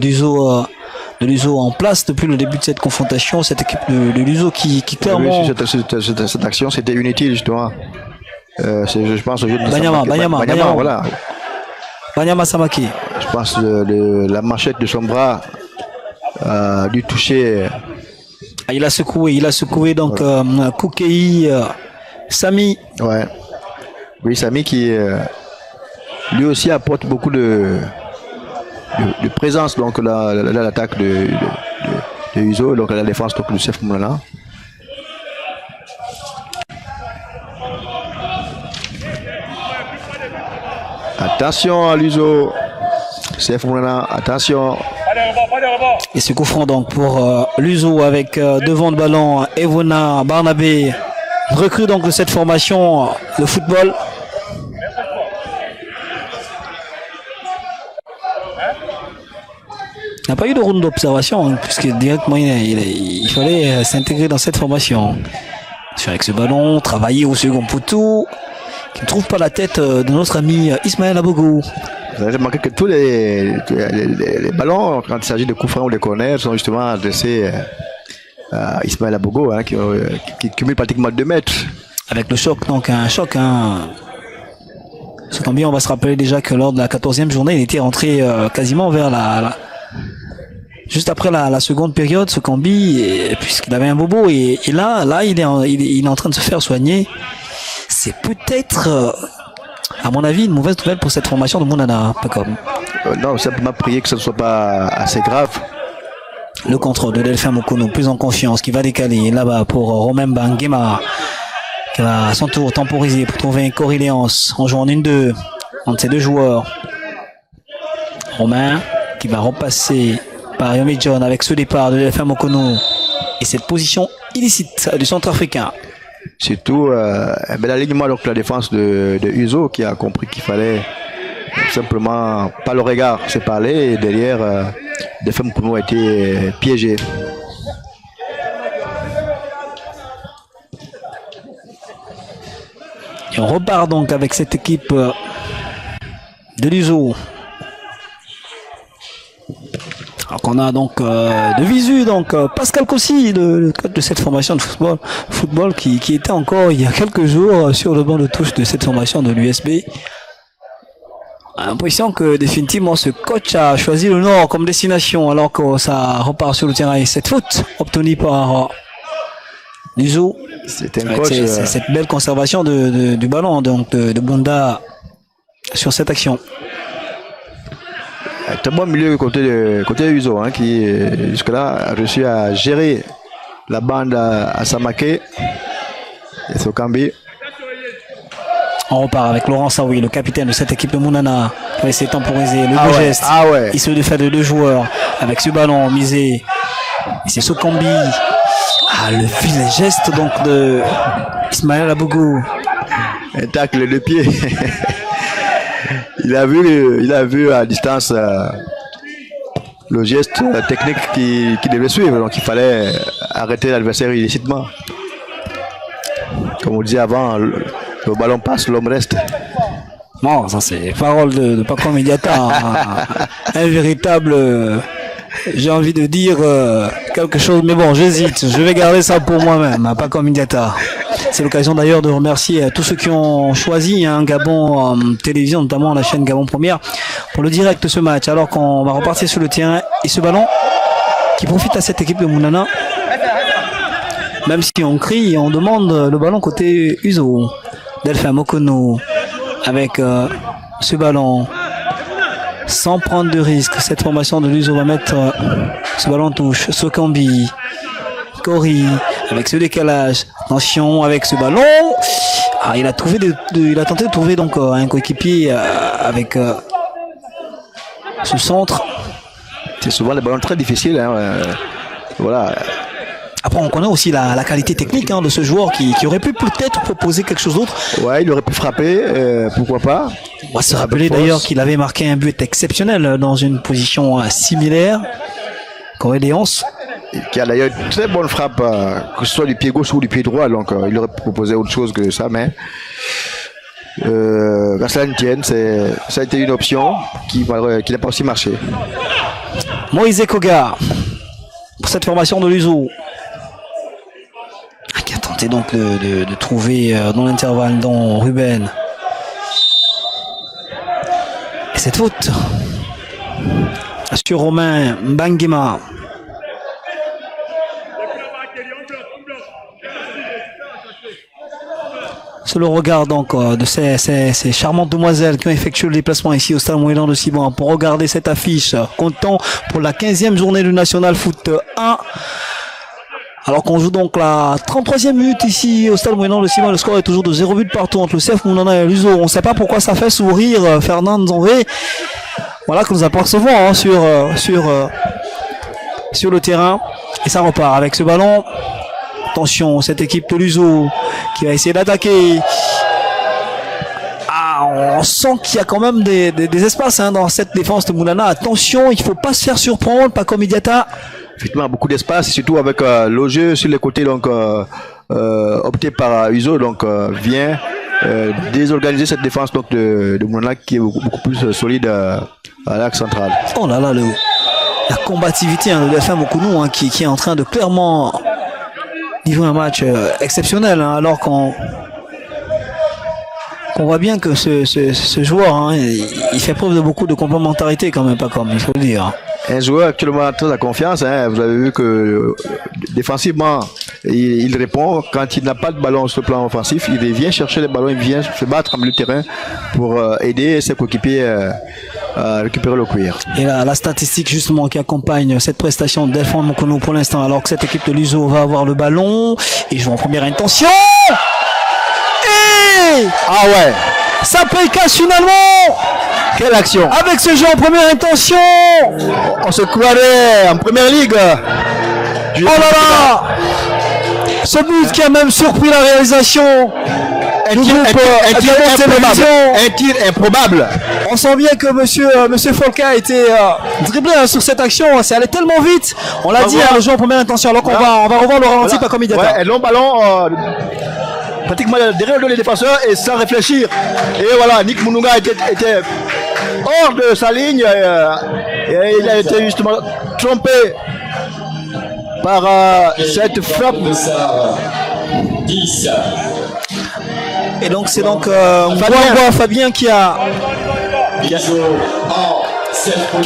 l'USO en place depuis le début de cette confrontation. Cette équipe de l'USO qui clairement... Oui, cette action c'était inutile justement. Je pense au jeu de Banyama, voilà. Banyama Samaki. Je pense que la manchette de son bras a dû toucher. Il a secoué donc Koukei Sami. Ouais. Oui, Sami qui lui aussi apporte beaucoup de présence donc l'attaque de Uzo, donc la défense donc de CF Mounana. Attention à l'Uzo, CF Mounana, attention. Et ce coup franc donc pour l'USO avec devant le ballon Evona Barnabé, recrue donc de cette formation de football. Il n'y a pas eu de round d'observation puisque directement il fallait s'intégrer dans cette formation. Avec ce ballon, travailler au second poteau, qui ne trouve pas la tête de notre ami Ismaël Abogo. Vous avez remarqué que tous les ballons, quand il s'agit de coups francs ou de corners, sont justement adressés à Ismaël Abogo, qui cumule pratiquement 2 mètres. Avec le choc, donc un choc. Ce combien on va se rappeler déjà que lors de la 14e journée, il était rentré quasiment vers juste après la seconde période, ce Cambi, puisqu'il avait un bobo, et là il est en train de se faire soigner. C'est peut-être, à mon avis, une mauvaise nouvelle pour cette formation de Mounana, pas comme. Non, simplement prier que ce ne soit pas assez grave. Le contrôle de Delphin Mokono, plus en confiance, qui va décaler là-bas pour Romain Ngema, qui va à son tour temporiser pour trouver une corrélance en jouant en 1-2 entre ces deux joueurs. Romain qui va repasser par Yomi John avec ce départ de Delphin Mokono et cette position illicite du centrafricain. Surtout l'alignement donc la défense de Uzo qui a compris qu'il fallait simplement pas le regard se parler, et derrière Delphin Mokono a été piégé. Et on repart donc avec cette équipe de l'USO. Alors qu'on a donc de visu donc Pascal Kossi, le coach de cette formation de football qui était encore il y a quelques jours sur le banc de touche de cette formation de l'USB. On a l'impression que définitivement ce coach a choisi le Nord comme destination alors que ça repart sur le terrain. Et cette faute obtenue par l'USO, c'était un coach, cette belle conservation du ballon donc de Bunda sur cette action. Très bon milieu côté Uzo qui jusque-là a réussi à gérer la bande à Samake et Sokambi. On repart avec Laurent Saoui, le capitaine de cette équipe de Mounana, qui va essayer de temporiser le beau geste. Il se défait de 2 joueurs avec ce ballon misé. Et c'est Sokambi. Le vilain geste donc de Ismaël Abougou. Un tacle de pied. Il a vu à distance le geste technique qui devait suivre, donc il fallait arrêter l'adversaire illicitement. Comme on disait avant, le ballon passe, l'homme reste. Non, ça c'est parole de Paco Mediata, un véritable, j'ai envie de dire quelque chose, mais bon, j'hésite, je vais garder ça pour moi-même, Paco Mediata. C'est l'occasion d'ailleurs de remercier tous ceux qui ont choisi Gabon Télévision, notamment la chaîne Gabon Première, pour le direct de ce match. Alors qu'on va repartir sur le terrain et ce ballon qui profite à cette équipe de Mounana. Même si on crie et on demande le ballon côté Uzo. Delphin Mokono avec ce ballon. sans prendre de risque. Cette formation de l'USO va mettre ce ballon en touche. Sokambi, Kori, avec ce décalage. Attention avec ce ballon. Ah, il a tenté de trouver donc un coéquipier avec ce centre. C'est souvent des ballons très difficiles. Hein, voilà. Après, on connaît aussi la qualité technique de ce joueur qui aurait pu peut-être proposer quelque chose d'autre. Ouais, il aurait pu frapper, pourquoi pas. On va se rappeler d'ailleurs qu'il avait marqué un but exceptionnel dans une position similaire. Corée-Léance. Qui a d'ailleurs une très bonne frappe, que ce soit du pied gauche ou du pied droit. Donc, il aurait proposé autre chose que ça, mais à cela ne tienne, ça a été une option qui n'a pas aussi marché. Moïse Koga pour cette formation de l'USO. Qui a tenté donc de trouver dans l'intervalle dans Ruben. Et cette faute sur Romain Mbangema. Sur le regard donc de ces charmantes demoiselles qui ont effectué le déplacement ici au stade Moëlan de Ciboire pour regarder cette affiche, comptant pour la 15e journée du National Foot 1. Alors qu'on joue donc la 33e minute ici au stade Moëlan de Ciboire, le score est toujours de 0 but partout entre le CF Mounana et l'USO. On ne sait pas pourquoi ça fait sourire Fernand Zanvé. Voilà que nous apercevons sur le terrain. Et ça repart avec ce ballon. Attention, cette équipe de l'USO qui va essayer d'attaquer. Ah, on sent qu'il y a quand même des espaces dans cette défense de Moulana. Attention, il ne faut pas se faire surprendre, pas comme Idiata. Effectivement, beaucoup d'espace, surtout avec le jeu sur les côtés donc opté par USO, donc vient désorganiser cette défense donc de Moulana qui est beaucoup plus solide à l'axe central. Oh là là, la combativité de l'FM Okounou qui est en train de clairement livrer un match exceptionnel, alors qu'on voit bien que ce joueur, il fait preuve de beaucoup de complémentarité quand même, pas comme il faut le dire. Un joueur actuellement très à confiance, vous avez vu que défensivement, il répond. Quand il n'a pas de ballon sur le plan offensif, il vient chercher les ballons, il vient se battre en milieu de terrain pour aider ses coéquipiers à récupérer le cuir. Et la statistique justement qui accompagne cette prestation d'Elfan Mokono pour l'instant, alors que cette équipe de l'USO va avoir le ballon et joue en première intention. Et ah ouais, ça paye cash finalement. Quelle action! Avec ce jeu en première intention, on se croirait en première ligue. Oh là là! Ce but qui a même surpris la réalisation. Un tir improbable. On sent bien que monsieur Folka a été dribblé sur cette action. C'est allé tellement vite. On l'a dit, le jeu en première intention. Alors qu'on va revoir le ralenti, pas comme Idiata. Ouais, un long ballon. Pratiquement derrière les défenseurs et sans réfléchir. Et voilà, Nick Mounouga était hors de sa ligne et il a été justement trompé par cette frappe. Et donc c'est Fabien qui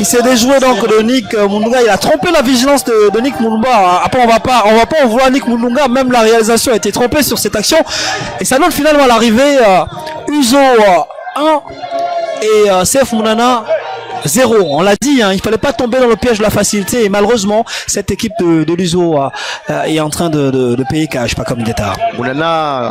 s'est déjoué donc de Nick Mounouga. Il a trompé la vigilance de Nick Mounouga. Après on va pas en vouloir Nick Mounouga, même la réalisation a été trompée sur cette action et ça donne finalement à l'arrivée USO 1 et CF Mounana 0. On l'a dit, il fallait pas tomber dans le piège de la facilité et malheureusement cette équipe de l'USO est en train de payer cash, pas comme Idiata. Mounana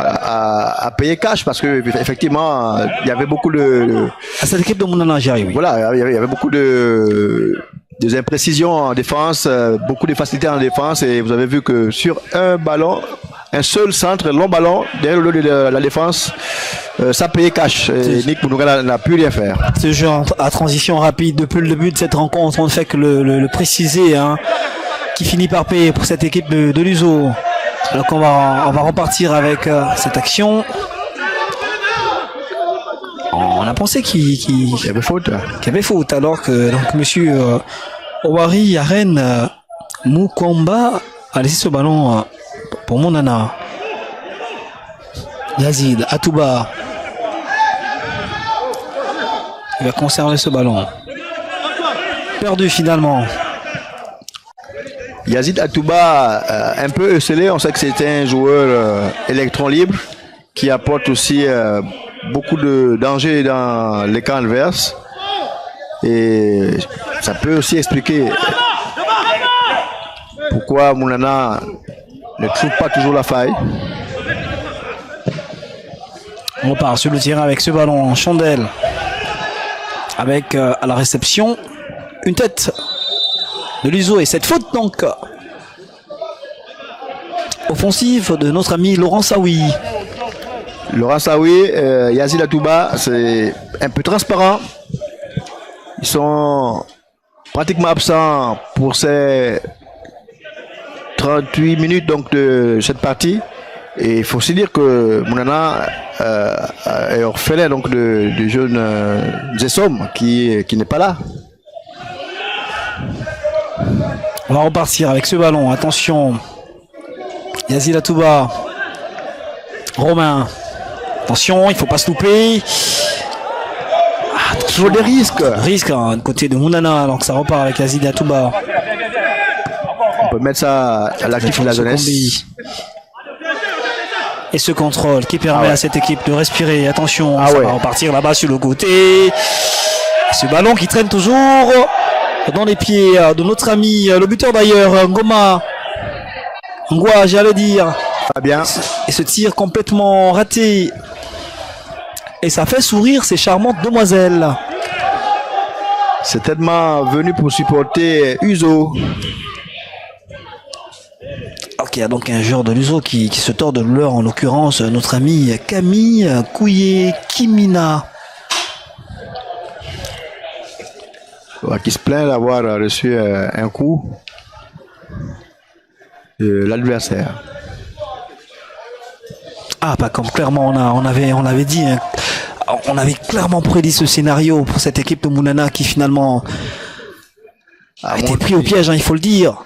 a payé cash parce que effectivement il y avait beaucoup de cette équipe de Mounana, j'y arrive. Oui. Voilà, il y avait beaucoup des imprécisions en défense, beaucoup de facilité en défense et vous avez vu que sur un ballon, un seul centre, long ballon derrière le dos de la défense, ça payait cash. Et Nick Mounouga n'a pu rien faire. Ce jeu à transition rapide depuis le début de cette rencontre, on ne fait que le préciser, qui finit par payer pour cette équipe de l'USO. Donc on va repartir avec cette action. On a pensé qu'il y avait faute. Qu'il y avait faute, alors que donc monsieur Owari Yaren Mukwamba a laissé ce ballon pour Mounana. Yazid Atouba. Il va conserver ce ballon. Perdu finalement. Yazid Atouba, un peu esselé, on sait que c'était un joueur électron libre qui apporte aussi beaucoup de danger dans les camps adverses. Et ça peut aussi expliquer pourquoi Mounana ne trouve pas toujours la faille. On part sur le terrain avec ce ballon. Chandel avec à la réception une tête de Luzo et cette faute donc offensive de notre ami Laurent Saoui. Laurent Saoui, Yazid Atouba, c'est un peu transparent. Ils sont pratiquement absents pour ces 38 minutes donc, de cette partie. Et il faut aussi dire que Mounana est orphelin donc, du jeune Zessom qui n'est pas là. On va repartir avec ce ballon. Attention. Yazid Atouba. Romain. Attention, il ne faut pas se louper. Toujours des risques. Risque hein, du côté de Mounana, alors que ça repart avec Yazid Atouba. On peut mettre ça à l'actif de la jeunesse. Et ce contrôle qui permet à cette équipe de respirer. Attention, ça va repartir là-bas sur le côté. Ce ballon qui traîne toujours dans les pieds de notre ami, le buteur d'ailleurs, Ngoma. Ngwa, j'allais dire. Fabien. Et ce tir complètement raté. Et ça fait sourire ces charmantes demoiselles. C'est tellement venu pour supporter Uzo. Ok, il y a donc un joueur de l'Uzo qui se tord de douleur, en l'occurrence notre ami Camille Kouye Kimina. Qui se plaint d'avoir reçu un coup de l'adversaire. Ah, pas comme clairement on avait dit, hein, on avait clairement prédit ce scénario pour cette équipe de Mounana qui finalement a été pris au piège, hein, il faut le dire.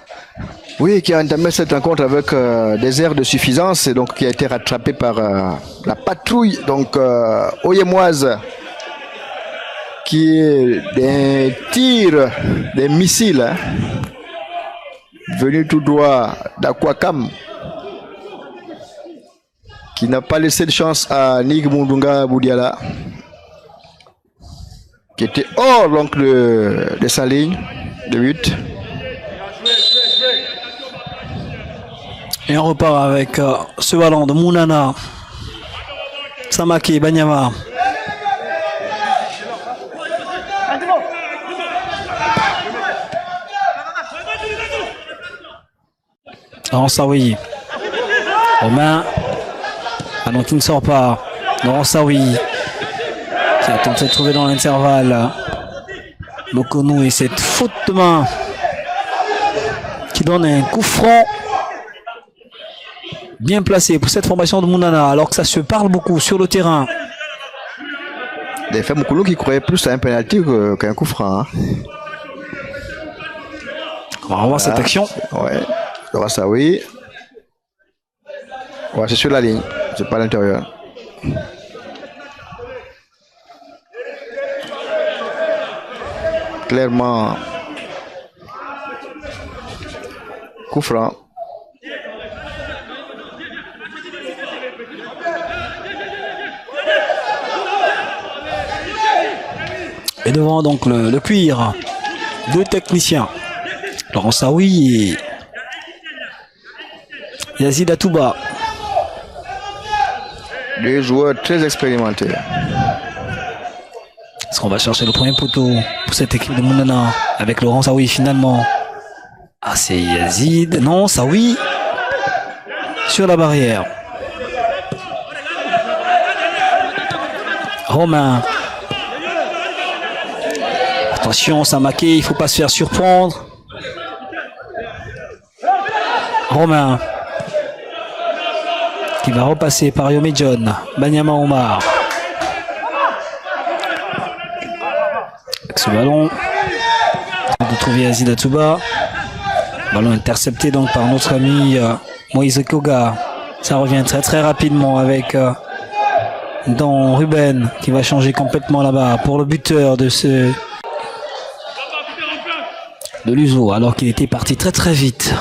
Oui, qui a entamé cette rencontre avec des airs de suffisance et donc qui a été rattrapé par la patrouille donc oyémoise qui est des tirs, des missiles hein, venus tout droit d'Akwakam, qui n'a pas laissé de chance à Nig Mundunga Boudiala, qui était hors donc de sa ligne de but. Et on repart avec ce ballon de Mounana, Samake Banyama. Laurent Saoui. Romain. Ballon qui ne sort pas. Laurent Saoui qui a tenté de trouver dans l'intervalle Mokonou et cette faute de main qui donne un coup franc bien placé pour cette formation de Mounana alors que ça se parle beaucoup sur le terrain. Des faits Mokonou qui croyait plus à un penalty qu'un coup franc. Hein. On va revoir cette action. Ouais. Laurent Saoui. Ouais, c'est sur la ligne. C'est pas à l'intérieur. Clairement. Coup franc. Et devant donc le cuir. Deux techniciens. Laurent Saoui et Yazid Atouba. Deux joueurs très expérimentés. Est-ce qu'on va chercher le premier poteau pour cette équipe de Mounana avec Laurent Saoui finalement? Ah, c'est Yazid. Non, Saoui sur la barrière. Romain. Attention, Samake, il ne faut pas se faire surprendre. Romain. Qui va repasser par Yomé John. Banyama Omar. Avec ce ballon. De trouver Yazid Atouba. Ballon intercepté donc par notre ami Moïse Koga. Ça revient très très rapidement avec Don Ruben qui va changer complètement là-bas pour le buteur de l'Uzo alors qu'il était parti très très vite.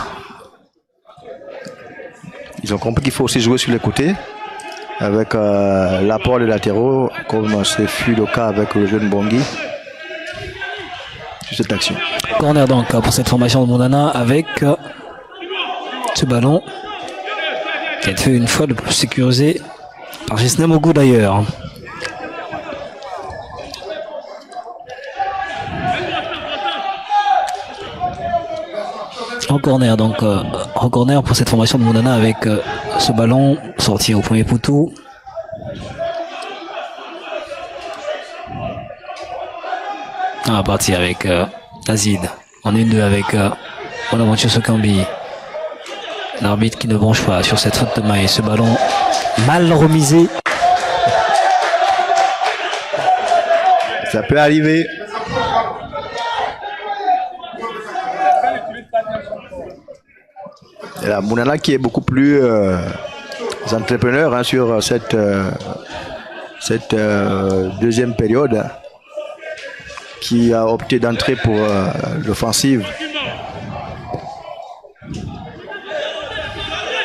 Ils ont compris qu'il faut aussi jouer sur les côtés avec l'apport des latéraux comme ce fut le cas avec le jeune Bangui. sur cette action. Corner donc pour cette formation de Mounana avec ce ballon qui a été une fois de plus sécurisé par Gisna Mogou d'ailleurs. En corner donc en corner pour cette formation de Mounana avec ce ballon sorti au premier poteau. On va partir avec Azid en 1-2 avec Bonaventure Sokambi. L'arbitre qui ne branche pas sur cette faute de main et ce ballon mal remisé. Ça peut arriver. Et là, Mounana qui est beaucoup plus entrepreneur hein, sur cette deuxième période, hein, qui a opté d'entrer pour l'offensive.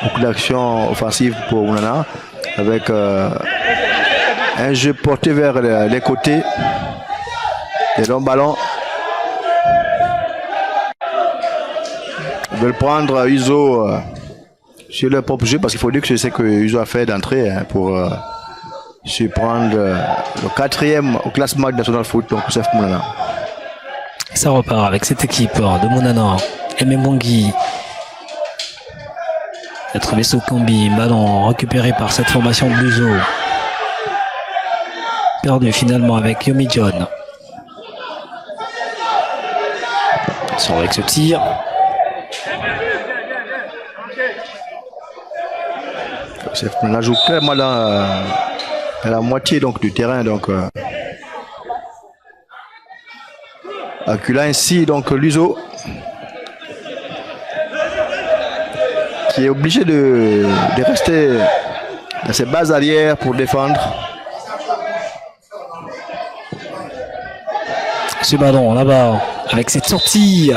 Beaucoup d'actions offensives pour Mounana avec un jeu porté vers les côtés, des longs ballons. Ils veulent prendre Uzo sur leur propre jeu parce qu'il faut dire que c'est ce que Uzo a fait d'entrée hein, pour surprendre le 4e au classement du National Foot, donc Youssef Mounana. Ça repart avec cette équipe de Mounana. Mbongi a trouvé Sokambi, ballon récupéré par cette formation de Luzo. Perdu finalement avec Yomi John. Sur avec ce tir. On a joué clairement à la moitié donc, du terrain. Donc, accueillant ainsi donc Luzo qui est obligé de rester dans ses bases arrière pour défendre. Ce ballon là-bas avec cette sortie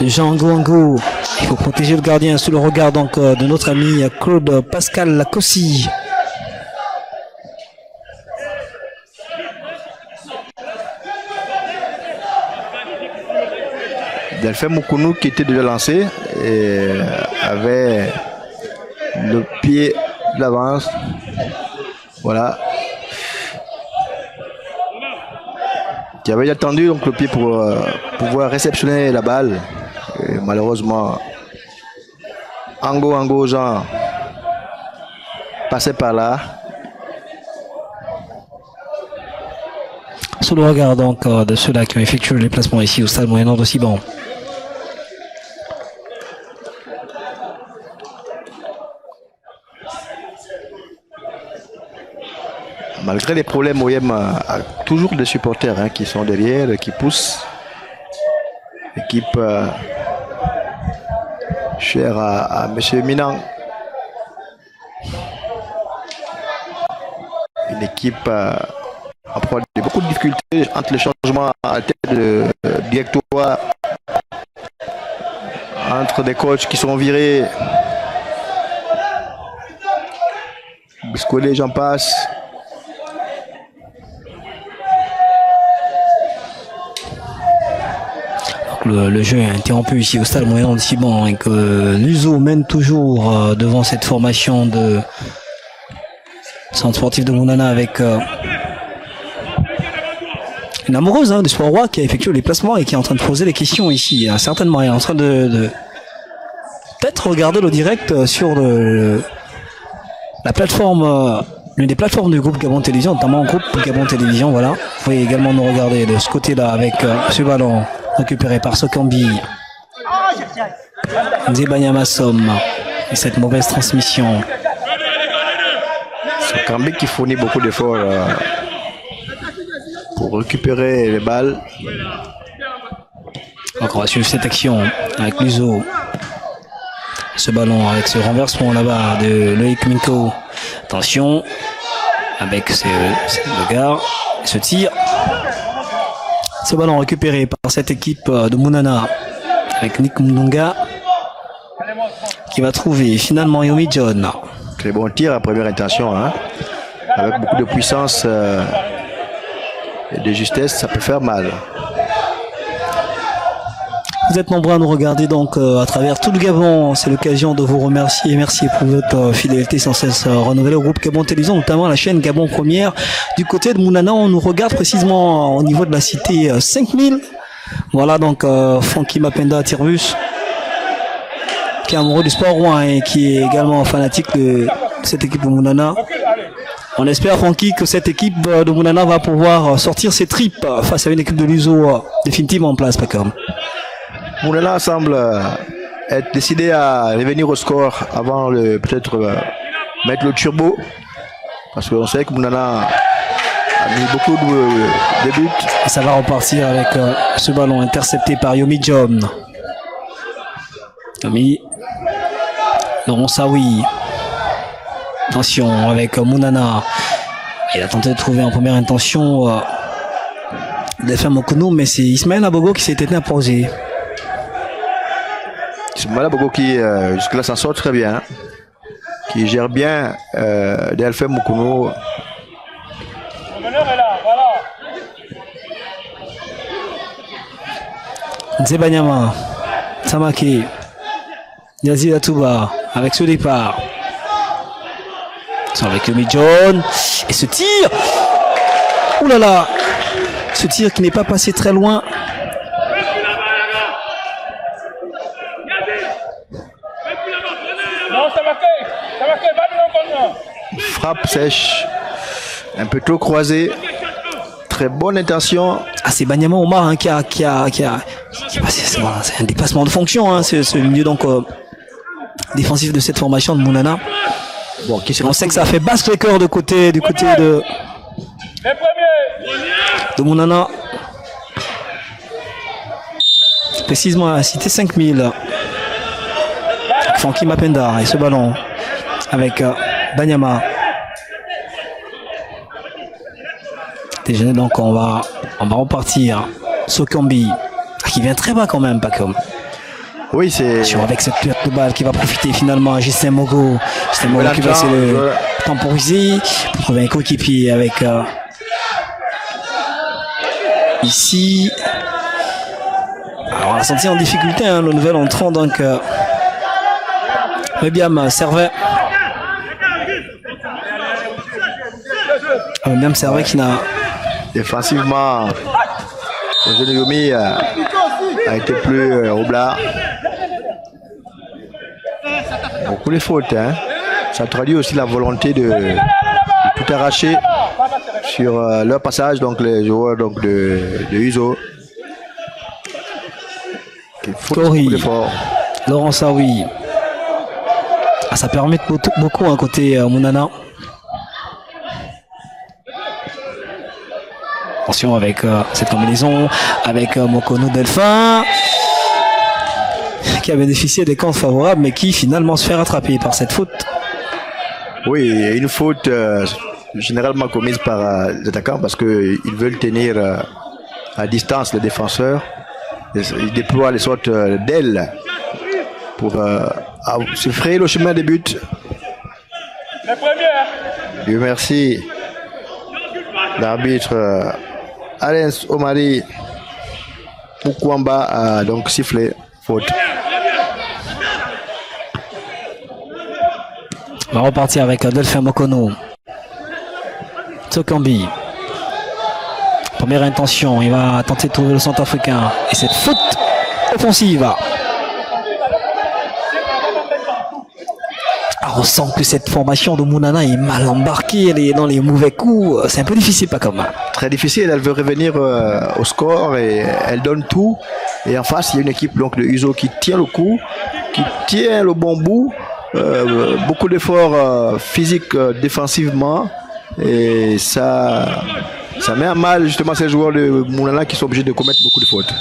de Jean Ngoango. Il faut protéger le gardien sous le regard donc de notre ami Claude Pascal Lacossi. Delphin Mukunu qui était déjà lancé et avait le pied de l'avance. Voilà. Qui avait attendu donc le pied pour pouvoir réceptionner la balle. Et malheureusement, Ango Jean passait par là. Sous le regard donc de ceux-là qui ont effectué le déplacement ici au stade Moyen-Nord de Siban. Malgré les problèmes, OM a toujours des supporters hein, qui sont derrière, qui poussent. Équipe chère à M. Minan. Une équipe a beaucoup de difficultés entre les changements à la tête de directoire, entre des coachs qui sont virés, Biscolé, j'en passe. Le jeu est interrompu ici au stade Moyen-Nord de Siban et que Luzo mène toujours devant cette formation de centre sportif de Mounana avec une amoureuse de Sport Roi qui a effectué les placements et qui est en train de poser les questions ici. Certainement, elle est en train de peut-être regarder le direct sur la plateforme, l'une des plateformes du groupe Gabon Télévision, notamment le groupe Gabon Télévision. Voilà, vous pouvez également nous regarder de ce côté-là avec ce ballon récupéré par Sokambi. Nzebanyama Somme et cette mauvaise transmission. Sokambi qui fournit beaucoup d'efforts pour récupérer les balles. Donc on va suivre cette action avec Luzo. Ce ballon avec ce renversement là-bas de Loïc Minko. Attention avec ce regard, ce tir. Ce ballon récupéré par cette équipe de Mounana avec Nick Mndunga qui va trouver finalement Yomi John. Très bon tir à première intention, hein. Avec beaucoup de puissance et de justesse, ça peut faire mal. Vous êtes nombreux à nous regarder donc à travers tout le Gabon. C'est l'occasion de vous remercier. Merci pour votre fidélité sans cesse renouvelée au groupe Gabon Télévision, notamment la chaîne Gabon Première. Du côté de Mounana, on nous regarde précisément au niveau de la cité 5000. Voilà donc Francky Mapenda Tirbus, qui est amoureux du sport roi et qui est également fanatique de cette équipe de Mounana. On espère, Francky, que cette équipe de Mounana va pouvoir sortir ses tripes face à une équipe de l'USO définitivement en place, Pacom. Mounana semble être décidé à revenir au score avant peut-être mettre le turbo. Parce qu'on sait que Mounana a mis beaucoup de buts. Et ça va repartir avec ce ballon intercepté par Yomi John. Yomi. Laurent Saoui. Attention avec Mounana. Il a tenté de trouver en première intention d'Elfin Mokono, mais c'est Ismaël Abogo qui s'était imposé. Ismaël Abogo qui jusque-là s'en sort très bien. Qui gère bien d'Elfin Mokono. Nzebanyama, Samake, Yazid Atouba avec ce départ. C'est avec Yomi John. Et ce tir. Ouh là là. Ce tir qui n'est pas passé très loin. Frappe sèche. Un peu trop croisée. Très bonne intention. Ah, c'est Banyama Omar hein, qui a c'est un dépassement de fonction. Hein, c'est le milieu donc défensif de cette formation de Mounana. Bon, on sait que ça fait basse le cœur du côté de Mounana. Précisément à la cité 5000. Francky Mapenda et ce ballon avec Banyama. Déjeuner donc on va repartir. Sokambi qui vient très bas quand même, pas comme. Oui, c'est. Avec cette perte de balle qui va profiter finalement à Justin Mogo. Justin Mogo qui va se le temporiser pour trouver un coéquipier avec ici. Alors on a senti en difficulté le nouvel entrant donc Mebiam Servet. Mebiam Servet qui n'a défensivement le jeune Yomi a été plus roublard. Beaucoup de fautes, hein. Ça traduit aussi la volonté de tout arracher sur leur passage, donc les joueurs donc de Uzo. Corey, Laurent Saoui. Ah, ça permet beaucoup à côté Mounana. Attention avec cette combinaison avec Mokono Delphin qui a bénéficié des comptes favorables mais qui finalement se fait rattraper par cette faute. Oui, une faute généralement commise par les attaquants parce qu'ils veulent tenir à distance les défenseurs. Ils déploient les sortes d'ailes pour se frayer le chemin des buts. Dieu merci. L'arbitre Alain Omari Poukwamba a donc sifflé faute. On va repartir avec Delphin Mokono. Sokambi. Première intention, il va tenter de trouver le centre africain. Et cette faute offensive. Alors on sent que cette formation de Mounana est mal embarquée, elle est dans les mauvais coups. C'est un peu difficile, pas comme ça. Très difficile, elle veut revenir au score et elle donne tout. Et en face, il y a une équipe donc, de Uzo qui tient le coup, qui tient le bon bout. Beaucoup d'efforts physiques défensivement. Et ça met à mal justement ces joueurs de Mounana qui sont obligés de commettre beaucoup de fautes.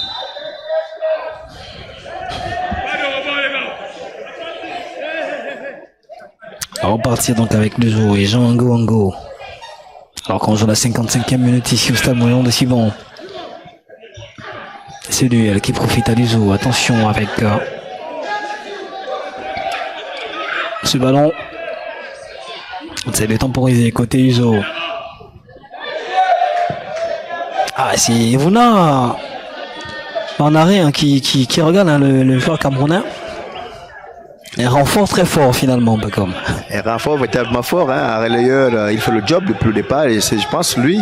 On va repartir donc avec le joueur et Jean Ango. Alors qu'on joue la 55e minute ici au stade Moyen de Sibon. C'est lui qui profite à l'USO. Attention avec ce ballon. On essaie de temporiser côté USO. Ah, c'est Evuna en arrêt hein, qui regarde hein, le joueur camerounais. Un renfort très fort finalement, Bacom. Un renfort véritablement fort. Hein. Un relayeur, il fait le job depuis le départ et c'est, je pense, lui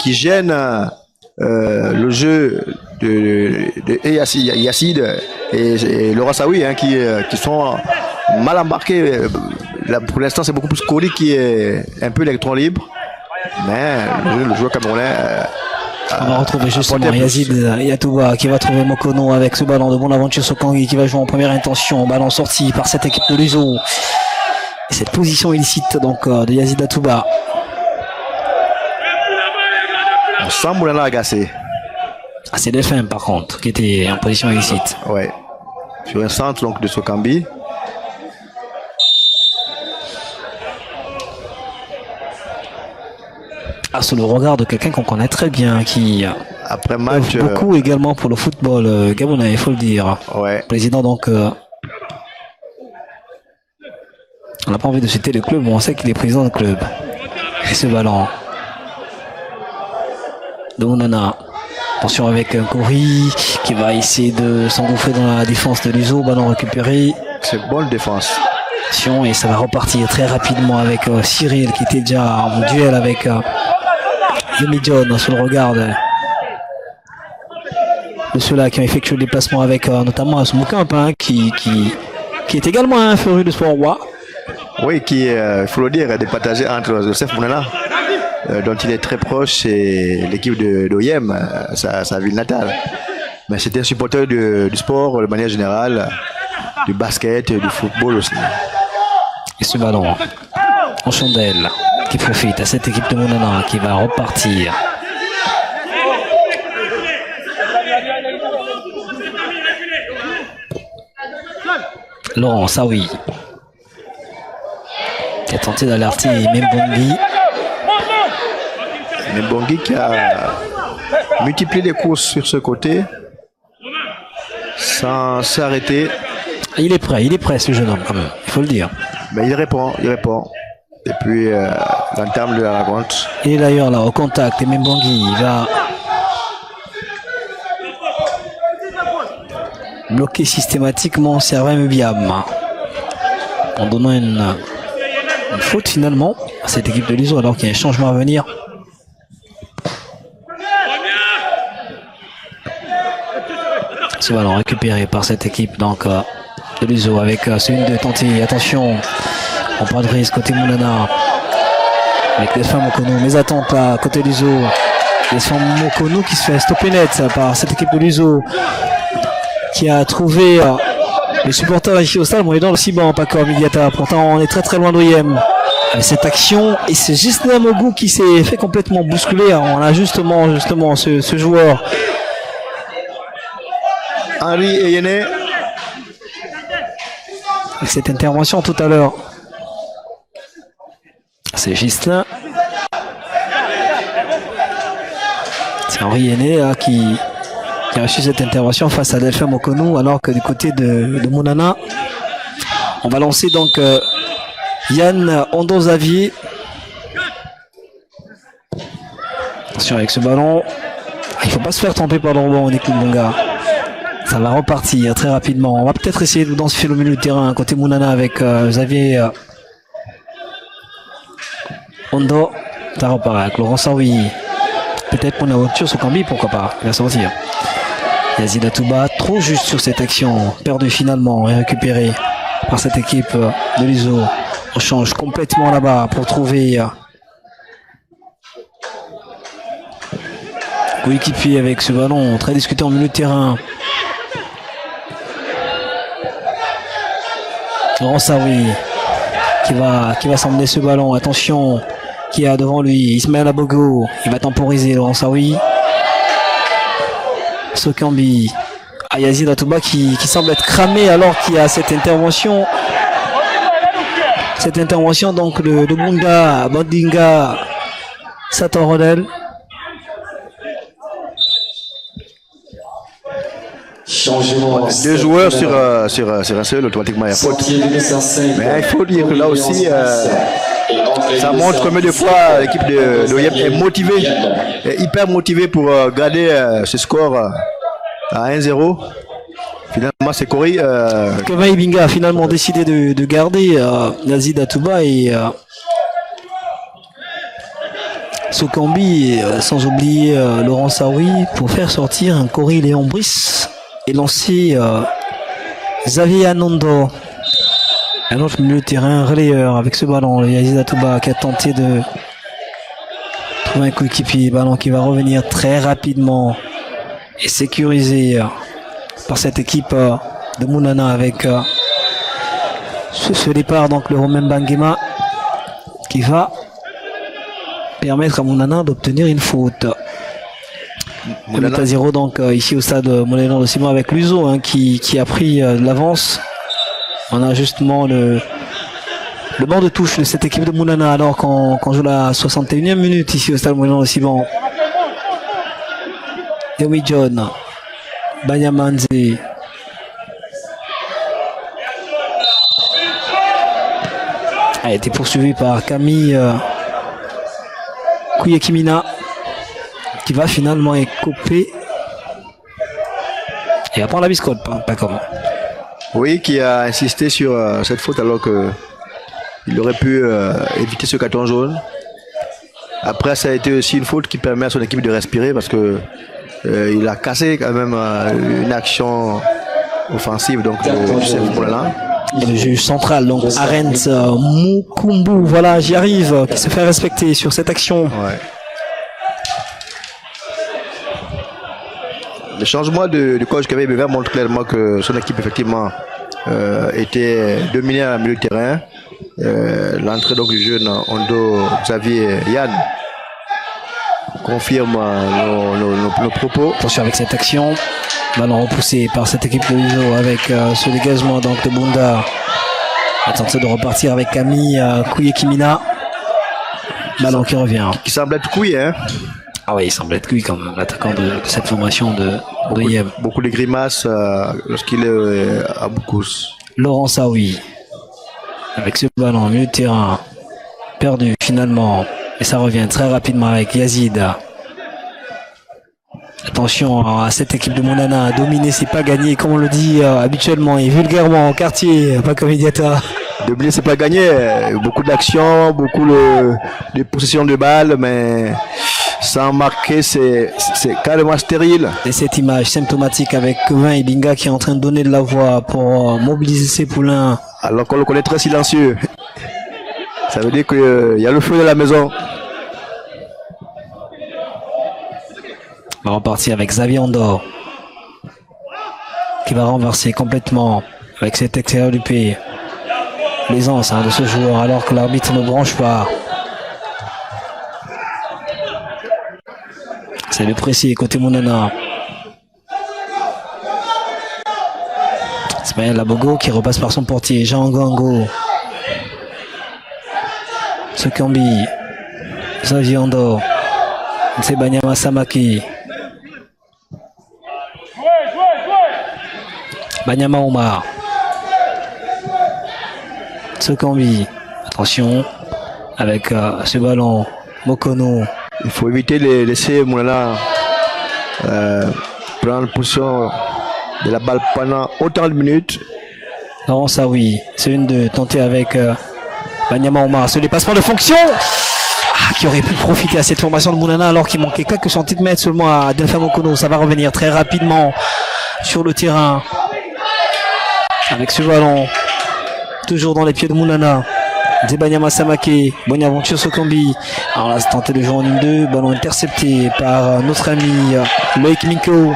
qui gêne le jeu de Yacide et Laurent Saoui hein, qui sont mal embarqués. Là, pour l'instant, c'est beaucoup plus Kori qui est un peu électron libre. Mais le joueur camerounais. On va retrouver justement Yazid Yatouba qui va trouver Mokono avec ce ballon de Bonaventure Sokangi qui va jouer en première intention. Ballon sorti par cette équipe de l'USO. Et cette position illicite donc de Yazid Yatouba. On sent Moulana agacé. Ah, c'est Delphin par contre qui était en position illicite. Ouais. Sur un centre donc de Sokambi. Sous le regard de quelqu'un qu'on connaît très bien, qui après match beaucoup également pour le football gabonais, il faut le dire. Ouais. Président donc, on n'a pas envie de citer le club, mais on sait qu'il est président du club. Et ce ballon de Mounana. Attention avec Kori qui va essayer de s'engouffrer dans la défense de l'USO, ballon récupéré. C'est bonne défense. Et ça va repartir très rapidement avec Cyril qui était déjà en duel avec Yomi John sur le regard de ceux-là qui ont effectué le déplacement avec notamment Smokimp hein, qui est également un féru de sport roi. Oui, qui il faut le dire, est départagé entre Joseph Mounana, dont il est très proche, et l'équipe d'OIM, sa ville natale. Mais c'était un supporter du sport de manière générale, du basket, du football aussi. Et ce ballon en chandelle qui profite à cette équipe de Mounana qui va repartir. Laurent Saoui qui a tenté d'alerter Mbongi. Mbongi qui a multiplié les courses sur ce côté sans s'arrêter. Il est prêt ce jeune homme quand même, il faut le dire. Mais il répond. Et puis l'entame de la rencontre. Il est d'ailleurs là au contact et Mbongi va bloquer systématiquement Servin Mubiam en donnant une faute finalement à cette équipe de l'USO alors qu'il y a un changement à venir. Ce ballon récupéré par cette équipe donc de l'USO avec celui de tenter. Attention, on prend de risque côté Mounana avec Delphin Mokono. Mes attentes là côté l'USO. Delphin Mokono qui se fait stopper net par cette équipe de l'USO qui a trouvé les supporters ici au stade. Bon, il est dans le Ciban, pas comme Iliata. Pourtant, on est très très loin d'OIM. Cette action et c'est Gisela Mogou qui s'est fait complètement bousculer. On a justement ce joueur. Henri Eyene. Avec cette intervention tout à l'heure. C'est Gislain. C'est Henri Eyene qui a reçu cette intervention face à Delphin Mokono, alors que du côté de Mounana, on va lancer donc Yann Ondo Xavier. Attention avec ce ballon. Il ne faut pas se faire tromper par le rebond, on écoute mon gars. Ça va repartir très rapidement. On va peut-être essayer de densifier le milieu de terrain côté Mounana avec Xavier Ondo. Ça repart avec Laurent Saoui. Peut-être pour une aventure sur Cambi, pourquoi pas. Il va sortir. Yazid Yatouba, trop juste sur cette action. Perdu finalement et récupéré par cette équipe de l'USO. On change complètement là-bas pour trouver coéquipier avec ce ballon. Très discuté en milieu de terrain. Laurent Saoui qui va s'emmener ce ballon. Attention, qui a devant lui Ismaël Abogo. Il va temporiser Laurent Saoui. Sokambi. Yazid Yatouba qui semble être cramé alors qu'il y a cette intervention. Cette intervention donc de Bunda, Bandinga, Satorodel. Deux joueurs sur un seul, automatiquement il y a faute. Mais il faut dire que là aussi, ça montre combien de fois l'équipe de l'OIM est motivée, est hyper motivée pour garder ce score à 1-0. Finalement, c'est Corey. Kevin Ibinga a finalement décidé de garder Yazid Atouba et Sokambi, sans oublier Laurent Saoui, pour faire sortir un Corey Léon Brice et lancer Xavier Anondo. Un autre milieu de terrain relayeur avec ce ballon. Yazid Atouba qui a tenté de trouver un coéquipier. Ballon qui va revenir très rapidement et sécurisé par cette équipe de Mounana avec ce départ, donc le Romain Banguema qui va permettre à Mounana d'obtenir une faute. Mounana. 0 donc ici au stade Monélan de Simon avec Luzo qui a pris de l'avance. On a justement le banc de touche de cette équipe de Mounana alors qu'on joue la 61e minute ici au stade Monélan de Simon. Dewey John, Banyamanze, a été poursuivi par Camille Kouyekimina qui va finalement écoper et va prendre la biscotte, pas comment. Oui, qui a insisté sur cette faute alors qu'il aurait pu éviter ce carton jaune. Après, ça a été aussi une faute qui permet à son équipe de respirer parce que il a cassé quand même une action offensive donc de Youssef Moulala. Le juge central, donc Arens Mukumbu, voilà, j'y arrive, qui se fait respecter sur cette action. Ouais. Le changement de coach Kevin Ibinga montre clairement que son équipe effectivement était dominée à milieu de terrain. L'entrée donc du jeune Ondo Xavier Yann confirme nos propos. Attention avec cette action. Ballon repoussé par cette équipe de Luso avec ce dégagement donc de Bunda. Attention de repartir avec Camille Kouyekimina. Ballon qui revient. Qui semble être couillé, hein. Ah oui, il semble être cuit comme l'attaquant de cette formation de Yem. Beaucoup de grimaces lorsqu'il est à Boukous. Laurent Saoui avec ce ballon, milieu de terrain perdu finalement. Et ça revient très rapidement avec Yazid. Attention à cette équipe de Mounana, dominer c'est pas gagner comme on le dit habituellement et vulgairement au quartier, pas comme Idiata. Dominer c'est pas gagner, beaucoup d'actions, beaucoup de possession de balles, mais sans marquer c'est carrément stérile. Et cette image symptomatique avec Kevin Ibinga qui est en train de donner de la voix pour mobiliser ses poulains. Alors qu'on le connaît très silencieux. Ça veut dire qu'il y a le feu de la maison. On va repartir avec Xavier Andor qui va renverser complètement avec cet extérieur du pays. L'aisance de ce joueur alors que l'arbitre ne branche pas. C'est le précis côté Mounana. Ismaël Labogo qui repasse par son portier. Jean Gango. Sokambi. Xavier Andor. C'est Banyama Samaki. Banyama Omar. Sokambi. Attention avec ce ballon. Mokono. Il faut éviter de laisser Moulala prendre position de la balle pendant autant de minutes. Laurent Saoui, c'est une de tenter avec Banyama Omar. Ce dépassement de fonction qui aurait pu profiter à cette formation de Mounana alors qu'il manquait quelques centimètres seulement à Delphin Mokono. Ça va revenir très rapidement sur le terrain avec ce ballon toujours dans les pieds de Mounana. Banyama Samake, bonne aventure Sokambi. Alors là, c'est tenté de jouer en 1-2, ballon intercepté par notre ami Loïc Minko.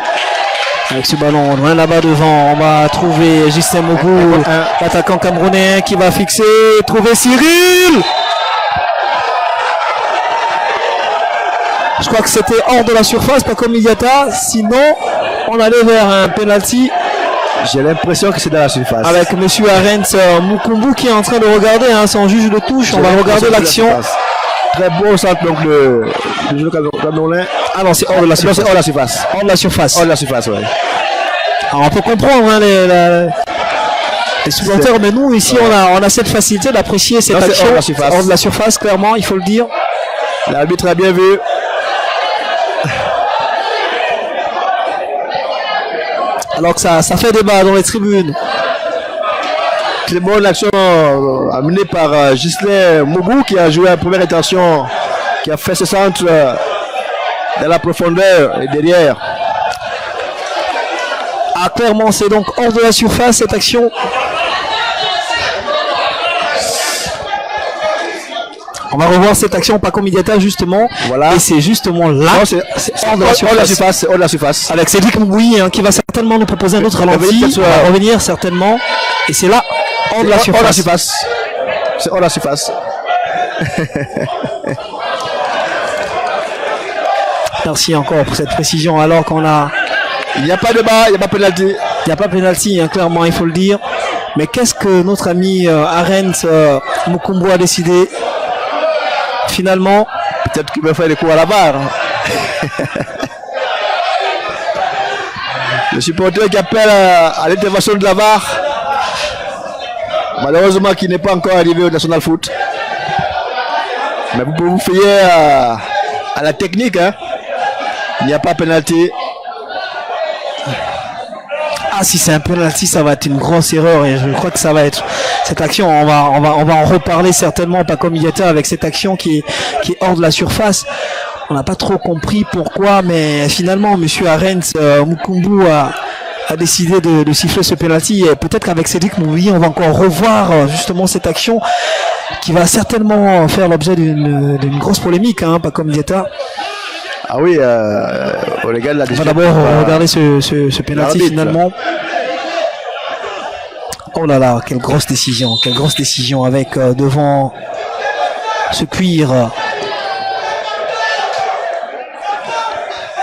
Avec ce ballon, loin là-bas devant, on va trouver Justin Mogou, l'attaquant camerounais qui va fixer, trouver Cyril. Je crois que c'était hors de la surface, pas comme Iliata, sinon on allait vers un penalty. J'ai l'impression que c'est dans la surface. Avec monsieur Arens Mukumbu qui est en train de regarder, son juge de touche, on va regarder l'action. Très bon centre donc le jeu camerounais. Ah non, c'est hors de la surface. Hors de la surface. Hors de la surface. Hors de la surface, ouais. Alors on peut comprendre les supporters, mais nous ici on a cette facilité d'apprécier cette action hors de la surface, clairement, il faut le dire. L'arbitre a bien vu. Alors que ça fait débat dans les tribunes. Très bonne action amenée par Gislain Mougou qui a joué à première intention, qui a fait ce centre dans la profondeur et derrière. Ah, clairement, c'est donc hors de la surface cette action. On va revoir cette action Paco Mediata justement. Voilà. Et c'est justement là. Non, c'est hors de la surface. Hors de la surface. Avec Cédric Mouboui qui va certainement nous proposer un autre ralenti. On va revenir certainement. Et c'est là, hors de la surface. Hors de la surface. C'est hors de la surface. Merci encore pour cette précision alors qu'on a... Il n'y a pas de bas, il n'y a pas de pénalty. Il n'y a pas de pénalty, hein, clairement, il faut le dire. Mais qu'est-ce que notre ami Arens Mukumbu a décidé finalement? Peut-être qu'il va faire des coups à la barre. Le supporter qui appelle à l'intervention de la barre. Malheureusement, qui n'est pas encore arrivé au National Foot. Mais vous pouvez vous fier à la technique. Hein. Il n'y a pas de pénalty. Ah, si c'est un penalty, ça va être une grosse erreur et je crois que ça va être cette action. On va en reparler certainement, Paco Mediata, avec cette action qui est hors de la surface. On n'a pas trop compris pourquoi, mais finalement, Monsieur Arens Mukumbu a décidé de siffler ce penalty. Et peut-être qu'avec Cédric Mouboui, on va encore revoir justement cette action qui va certainement faire l'objet d'une grosse polémique, hein, Paco Mediata. Ah oui, les gars de la On va d'abord regarder ce penalty finalement. Oh là là, quelle grosse décision avec devant ce cuir.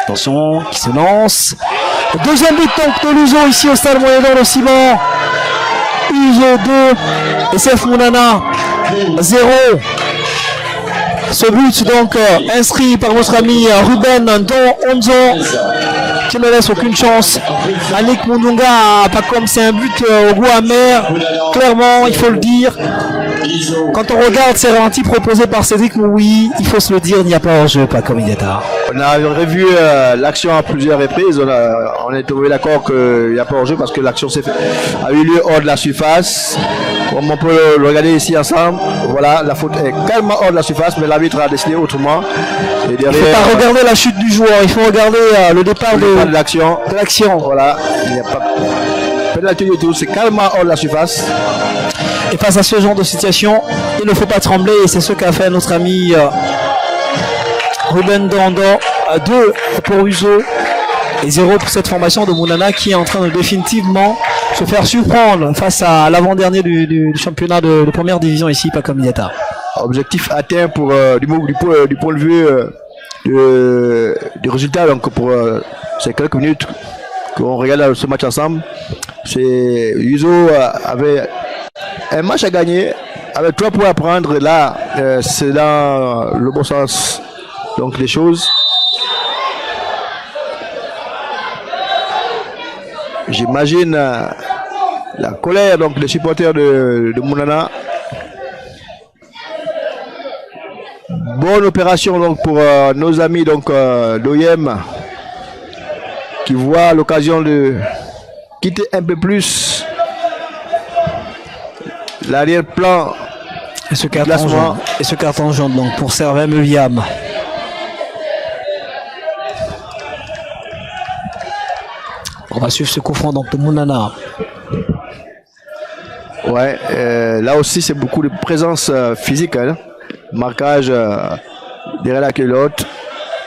Attention, qui se lance. Deuxième but donc de l'Uzo ici au stade Moyen-Nord de Ciment. Uzo 2, SF Mounana 0. Ce but donc inscrit par notre ami Ruben Don Onzo qui ne laisse aucune chance. Annick Mundunga, pas comme c'est un but au goût amer, clairement il faut le dire. Quand on regarde ces ralentis proposés par Cédric Mouboui, il faut se le dire, il n'y a pas hors-jeu, Paco Mediata. On a revu l'action à plusieurs reprises. On est trouvé d'accord qu'il n'y a pas hors-jeu parce que l'action a eu lieu hors de la surface. Comme on peut le regarder ici ensemble, voilà, la faute est calmement hors de la surface, mais l'arbitre a décidé autrement. Et derrière, il ne faut pas regarder la chute du joueur, il faut regarder le départ de l'action. Voilà, il n'y a pas de pénalty du tout, c'est calmement hors de la surface. Et face à ce genre de situation, il ne faut pas trembler, et c'est ce qu'a fait notre ami Ruben Dondo. 2 pour Uzo et 0 pour cette formation de Mounana qui est en train de définitivement se faire surprendre face à l'avant-dernier du championnat de première division ici, Paco Mediata. Objectif atteint pour du point de vue du résultat, donc pour ces quelques minutes qu'on regarde ce match ensemble. C'est Uzo avait un match à gagner avec 3 points à prendre. Là, c'est dans le bon sens donc des choses. J'imagine la colère donc des supporters de Mounana. Bonne opération donc pour nos amis donc d'OIM qui voient l'occasion de quitter un peu plus l'arrière-plan. Et ce carton jaune donc pour Servais Meuviam. On va suivre ce coup franc donc de Mounana. Ouais, là aussi c'est beaucoup de présence physique, hein. Marquage derrière la culotte,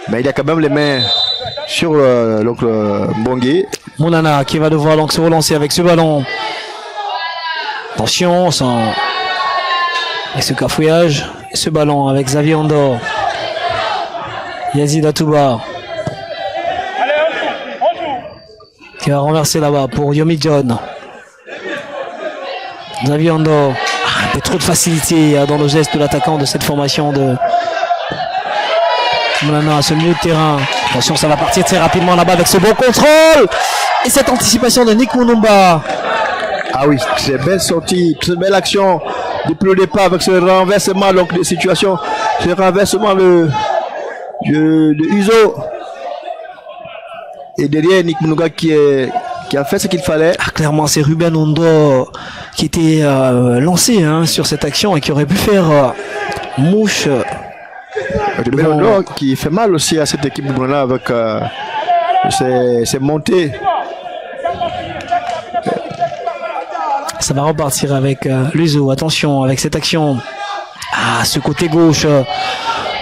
mais il y a quand même les mains sur Mbongue. Mounana qui va devoir donc se relancer avec ce ballon. Attention, avec ce cafouillage, et ce ballon avec Xavier Andor. Yazid Atouba qui va renverser là-bas pour Yomi John. Xavier Andor. Il y a trop de facilité dans le geste de l'attaquant de cette formation de Moulana à ce milieu de terrain. Attention, ça va partir très rapidement là-bas avec ce bon contrôle et cette anticipation de Nick Mounumba. Ah oui, très belle sortie, très belle action depuis le départ avec ce renversement donc de situation, ce renversement de Uzo et derrière Nick Mounouga qui qui a fait ce qu'il fallait. Ah, clairement, c'est Ruben Ondo qui était lancé sur cette action et qui aurait pu faire mouche. Ruben Ondo qui fait mal aussi à cette équipe de Mounana avec ses montées. Ça va repartir avec Luzo. Attention avec cette action. Ah, ce côté gauche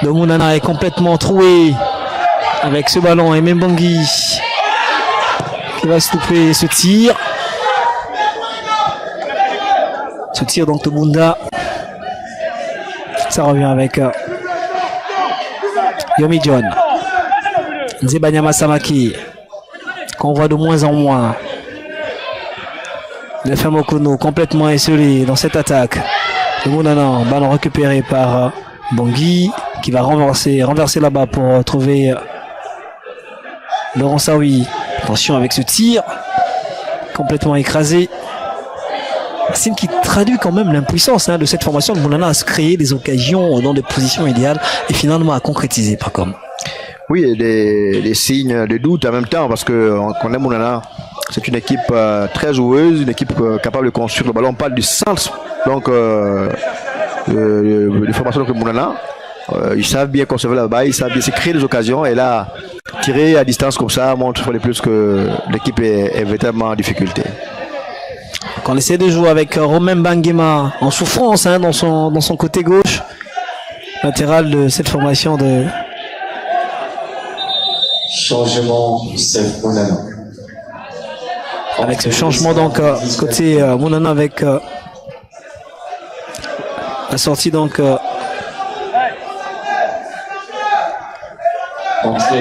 de Mounana est complètement troué avec ce ballon. Et Mbangui qui va stopper ce tir. Ce tir donc de Bunda. Ça revient avec Yomi John. Nzebanyama Samaki qu'on voit de moins en moins. Le Famokono complètement esselé dans cette attaque. Le Mounana, ballon récupéré par Bangui qui va renverser là-bas pour trouver Laurent Saoui. Attention avec ce tir complètement écrasé. Signe qui traduit quand même l'impuissance de cette formation de Mounana à se créer des occasions dans des positions idéales et finalement à concrétiser par comme. Oui, des signes de doute en même temps parce qu'on connaît Mounana. C'est une équipe très joueuse, une équipe capable de construire le ballon. On parle du sens donc de formation de Mounana. Ils savent bien conserver la balle, ils savent bien se créer des occasions et là, tirer à distance comme ça montre une fois de plus que l'équipe est véritablement en difficulté. On essaie de jouer avec Romain Banguema en souffrance dans son côté gauche, latéral de cette formation de. Changement, c'est Mounana. Avec ce changement donc côté Mounana avec la sortie donc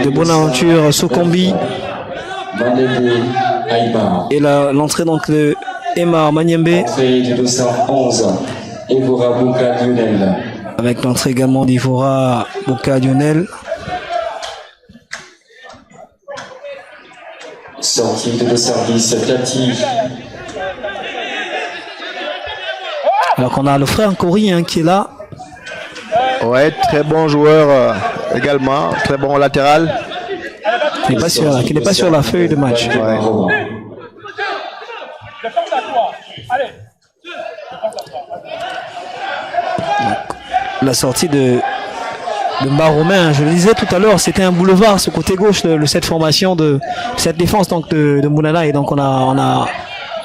de Bonaventure Sokombi et l'entrée donc de Emma Manyembe Entrée du 211, Evora Bouka Lionel. avec l'entrée également d'Ivora Bouka Lionel. Sortie de service, Cathy. Alors qu'on a le frère Nkori qui est là. Ouais, très bon joueur également, très bon latéral. Qui n'est pas sur la feuille de match. Ouais. La sortie de Baromain, je le disais tout à l'heure, c'était un boulevard ce côté gauche de cette formation de cette défense donc de Mounana et donc on a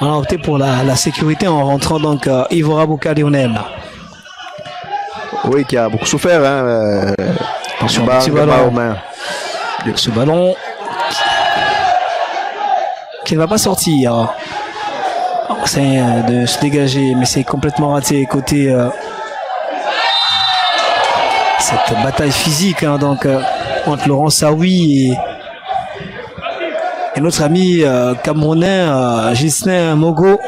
opté pour la sécurité en rentrant donc Ivora Bouka Lionel. Oui, qui a beaucoup souffert. Attention, petit ballon. Ce ballon qui ne va pas sortir. C'est de se dégager, mais c'est complètement raté côté cette bataille physique donc entre Laurent Saoui et notre ami camerounais Gislain Mogo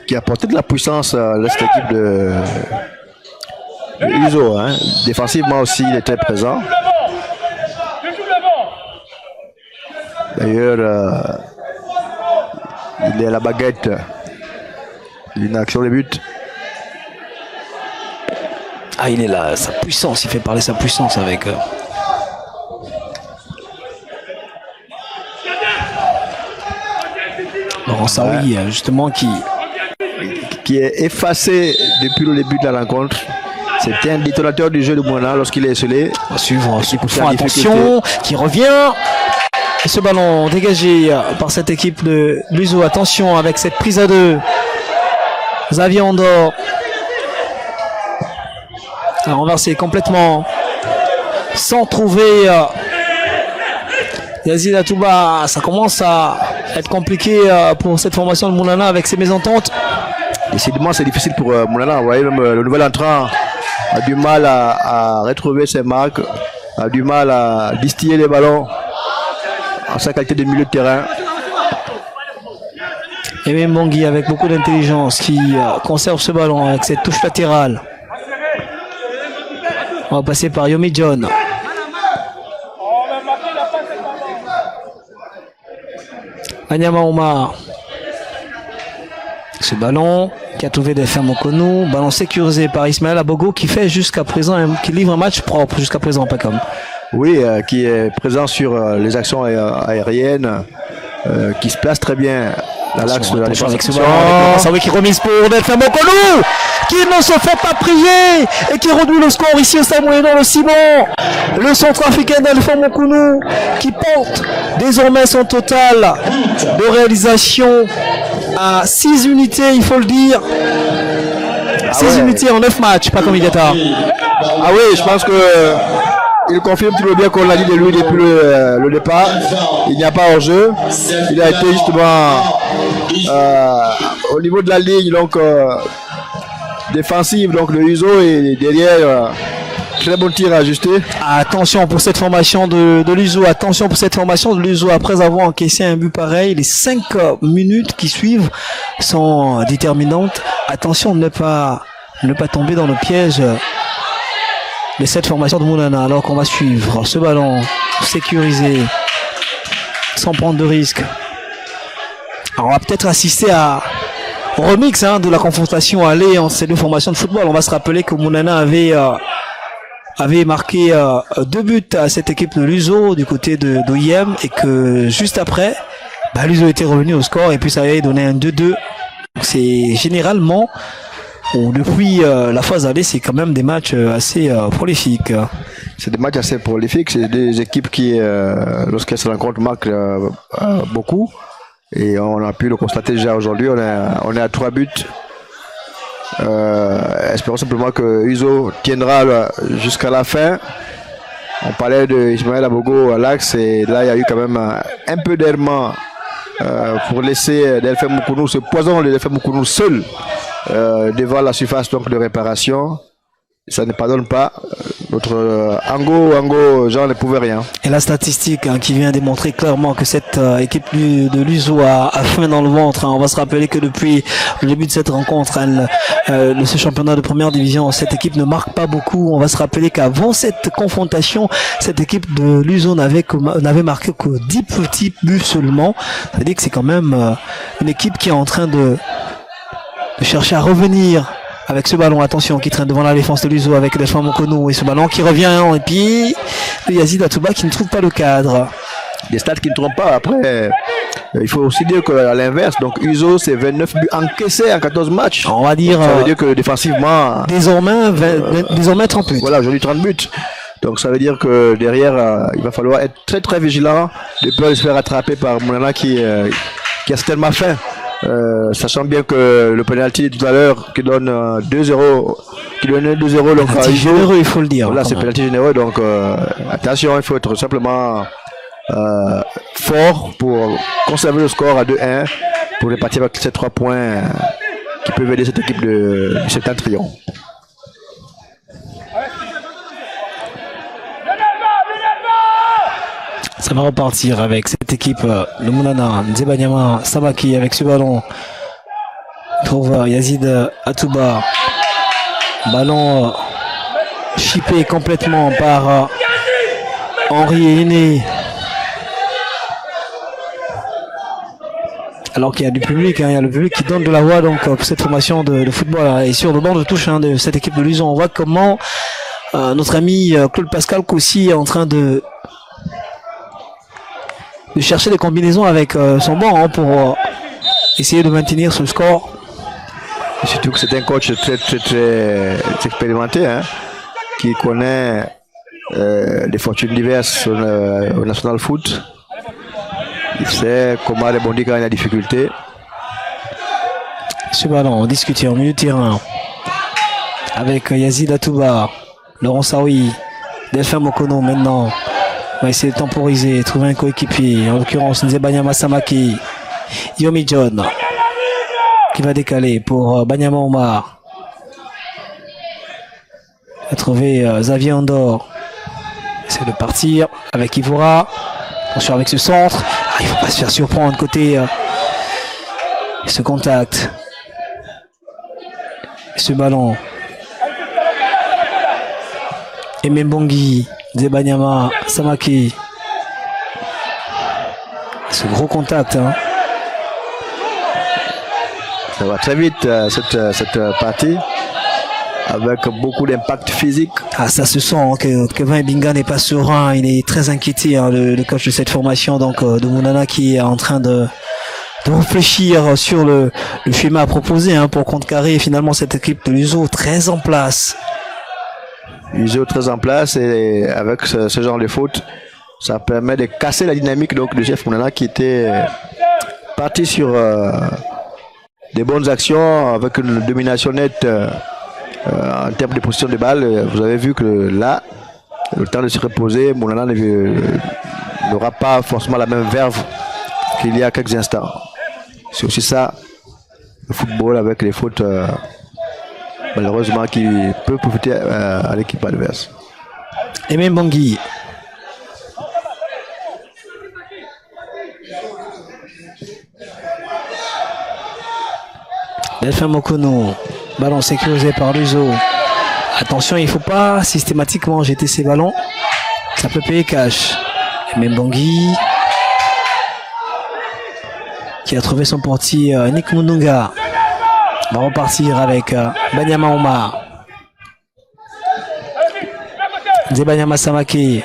qui a apporté de la puissance à cette équipe de Uzo. Défensivement aussi, il était présent. D'ailleurs, il est à la baguette d'une action de but. Ah, il est là, sa puissance, il fait parler sa puissance avec Laurent Saoui, justement, qui est effacé depuis le début de la rencontre. C'était un détonateur du jeu de Mounana lorsqu'il est esselé. va suivre ce coup de fond, attention, qui revient. Et ce ballon dégagé par cette équipe de Luzo, attention avec cette prise à deux. Xavier Andor a renversé complètement sans trouver Yazid Atouba. Ça commence à être compliqué pour cette formation de Mounana avec ses mésententes. Décidément, c'est difficile pour Mounana. Vous voyez, même le nouvel entrant a du mal à retrouver ses marques, a du mal à distiller les ballons en sa qualité de milieu de terrain. Et même Bangui avec beaucoup d'intelligence qui conserve ce ballon avec cette touche latérale. On va passer par Yomi John. Anyama Omar. Ce ballon qui a trouvé des fermes au Konou. Ballon sécurisé par Ismaël Abogo qui fait jusqu'à présent, qui livre un match propre jusqu'à présent, pas comme. Oui, qui est présent sur les actions aériennes, qui se place très bien dans l'axe de la défense. Avec ce ballon, ça qui remise pour Delphin Mokolo, qui ne se fait pas prier et qui réduit le score ici au Stade Moyen-Nord, le Simon. Le centrafricain Delphin Mokolo qui porte désormais son total de réalisation à 6 unités, il faut le dire. 6 unités en 9 matchs, pas comme Igata. Ah oui, je pense que il confirme tout le bien qu'on l'a dit de lui depuis le départ. Il n'y a pas hors-jeu. Il a été justement au niveau de la ligne, donc défensive, donc le Uzo est derrière. Très bon tir ajusté. Attention pour cette formation de l'Uzo. Attention pour cette formation de l'Uzo. Après avoir encaissé un but pareil, les 5 minutes qui suivent sont déterminantes. Attention de ne pas tomber dans le piège de cette formation de Mounana. Alors qu'on va suivre ce ballon sécurisé sans prendre de risque. Alors on va peut-être assister au remix de la confrontation aller entre ces deux formations de football. On va se rappeler que Mounana avait marqué 2 buts à cette équipe de l'Uzo du côté d'OIM et que juste après, l'Uzo était revenu au score et puis ça avait donné un 2-2. C'est généralement, depuis la phase aller, c'est quand même des matchs assez prolifiques. C'est des matchs assez prolifiques, c'est des équipes qui, lorsqu'elles se rencontrent, marquent beaucoup. Et on a pu le constater déjà aujourd'hui, on est à 3 buts. Espérons simplement que Uzo tiendra jusqu'à la fin. On parlait de Ismaël Abogo à l'axe et là il y a eu quand même un peu d'errement pour laisser Delphin Mukunu, ce poison de Delphin Mukunu seul devant la surface donc de réparation. Ça ne pardonne pas. Notre Ango Jean ne pouvait rien. Et la statistique qui vient démontrer clairement que cette équipe de l'Uzo a faim dans le ventre. On va se rappeler que depuis le début de cette rencontre, ce championnat de première division, cette équipe ne marque pas beaucoup. On va se rappeler qu'avant cette confrontation, cette équipe de l'Uzo n'avait marqué que 10 petits buts seulement. Ça veut dire que c'est quand même une équipe qui est en train de chercher à revenir. Avec ce ballon, attention, qui traîne devant la défense de l'Uzo avec Delphin Mokono et ce ballon qui revient et puis Yazid Atouba qui ne trouve pas le cadre. Des stats qui ne trompent pas. Après, il faut aussi dire qu'à l'inverse, donc Uzo c'est 29 buts encaissés en 14 matchs. On va dire. Donc, ça veut dire que défensivement. Désormais 30 buts. Voilà, aujourd'hui 30 buts. Donc ça veut dire que derrière, il va falloir être très très vigilant de peur de se faire rattraper par Mounana qui a certainement faim. Sachant bien que le penalty tout à l'heure qui donne 2-0, qui donnait 2-0 donc penalty généreux, il faut le dire. Voilà, c'est penalty généreux, donc attention, il faut être simplement fort pour conserver le score à 2-1 pour repartir avec ces 3 points qui peuvent aider cette équipe du Septentrion. Ça va repartir avec cette équipe, le Mounana, Nzebanyama, Samaki avec ce ballon. Il trouve Yazid Atouba. Ballon chippé complètement par Henri Aîné. Alors qu'il y a du public, il y a le public qui donne de la voix donc pour cette formation de football et sur le banc de touche de cette équipe de l'Uzo. On voit comment notre ami Claude Pascal Kossi est en train de chercher des combinaisons avec son banc pour essayer de maintenir ce score. Et surtout que c'est un coach très expérimenté qui connaît les fortunes diverses au National Foot. Il sait comment rebondir quand il y a des difficultés. Ce ballon discuté en milieu de terrain avec Yazid Atouba, Laurent Saoui, Delphin Mokono maintenant. On va essayer de temporiser, trouver un coéquipier, en l'occurrence Nzebanyama Samaki, Yomi John, qui va décaler pour Banyama Omar. Il va trouver Xavier Andor. Essaie de partir avec Ivora. Attention avec ce centre. Il ne faut pas se faire surprendre côté ce contact. Ce ballon. Et Mbongi. Nzebanyama Samaki. Ce gros contact. Ça va très vite cette partie. avec beaucoup d'impact physique. Ah, ça se sent hein, que Kevin Ebinga n'est pas serein, il est très inquiété, hein, le coach de cette formation donc de Mounana qui est en train de réfléchir sur le schéma à proposer hein, pour contrecarrer finalement cette équipe de l'USO très en place. L'USO très en place et avec ce genre de faute, ça permet de casser la dynamique donc, de Jeff Mounana qui était parti sur des bonnes actions avec une domination nette en termes de position de balle. Vous avez vu que là, le temps de se reposer, Mounana n'aura pas forcément la même verve qu'il y a quelques instants. C'est aussi ça, le football avec les fautes, malheureusement, qui peut profiter à l'équipe adverse. Et même Bangui. Delphin Mokono, ballon sécurisé par l'USO. Attention, il ne faut pas systématiquement jeter ces ballons. Ça peut payer cash. Et même Bangui qui a trouvé son portier Nick Mundunga. On va repartir avec Banyama Omar. Banyama Samake. Qui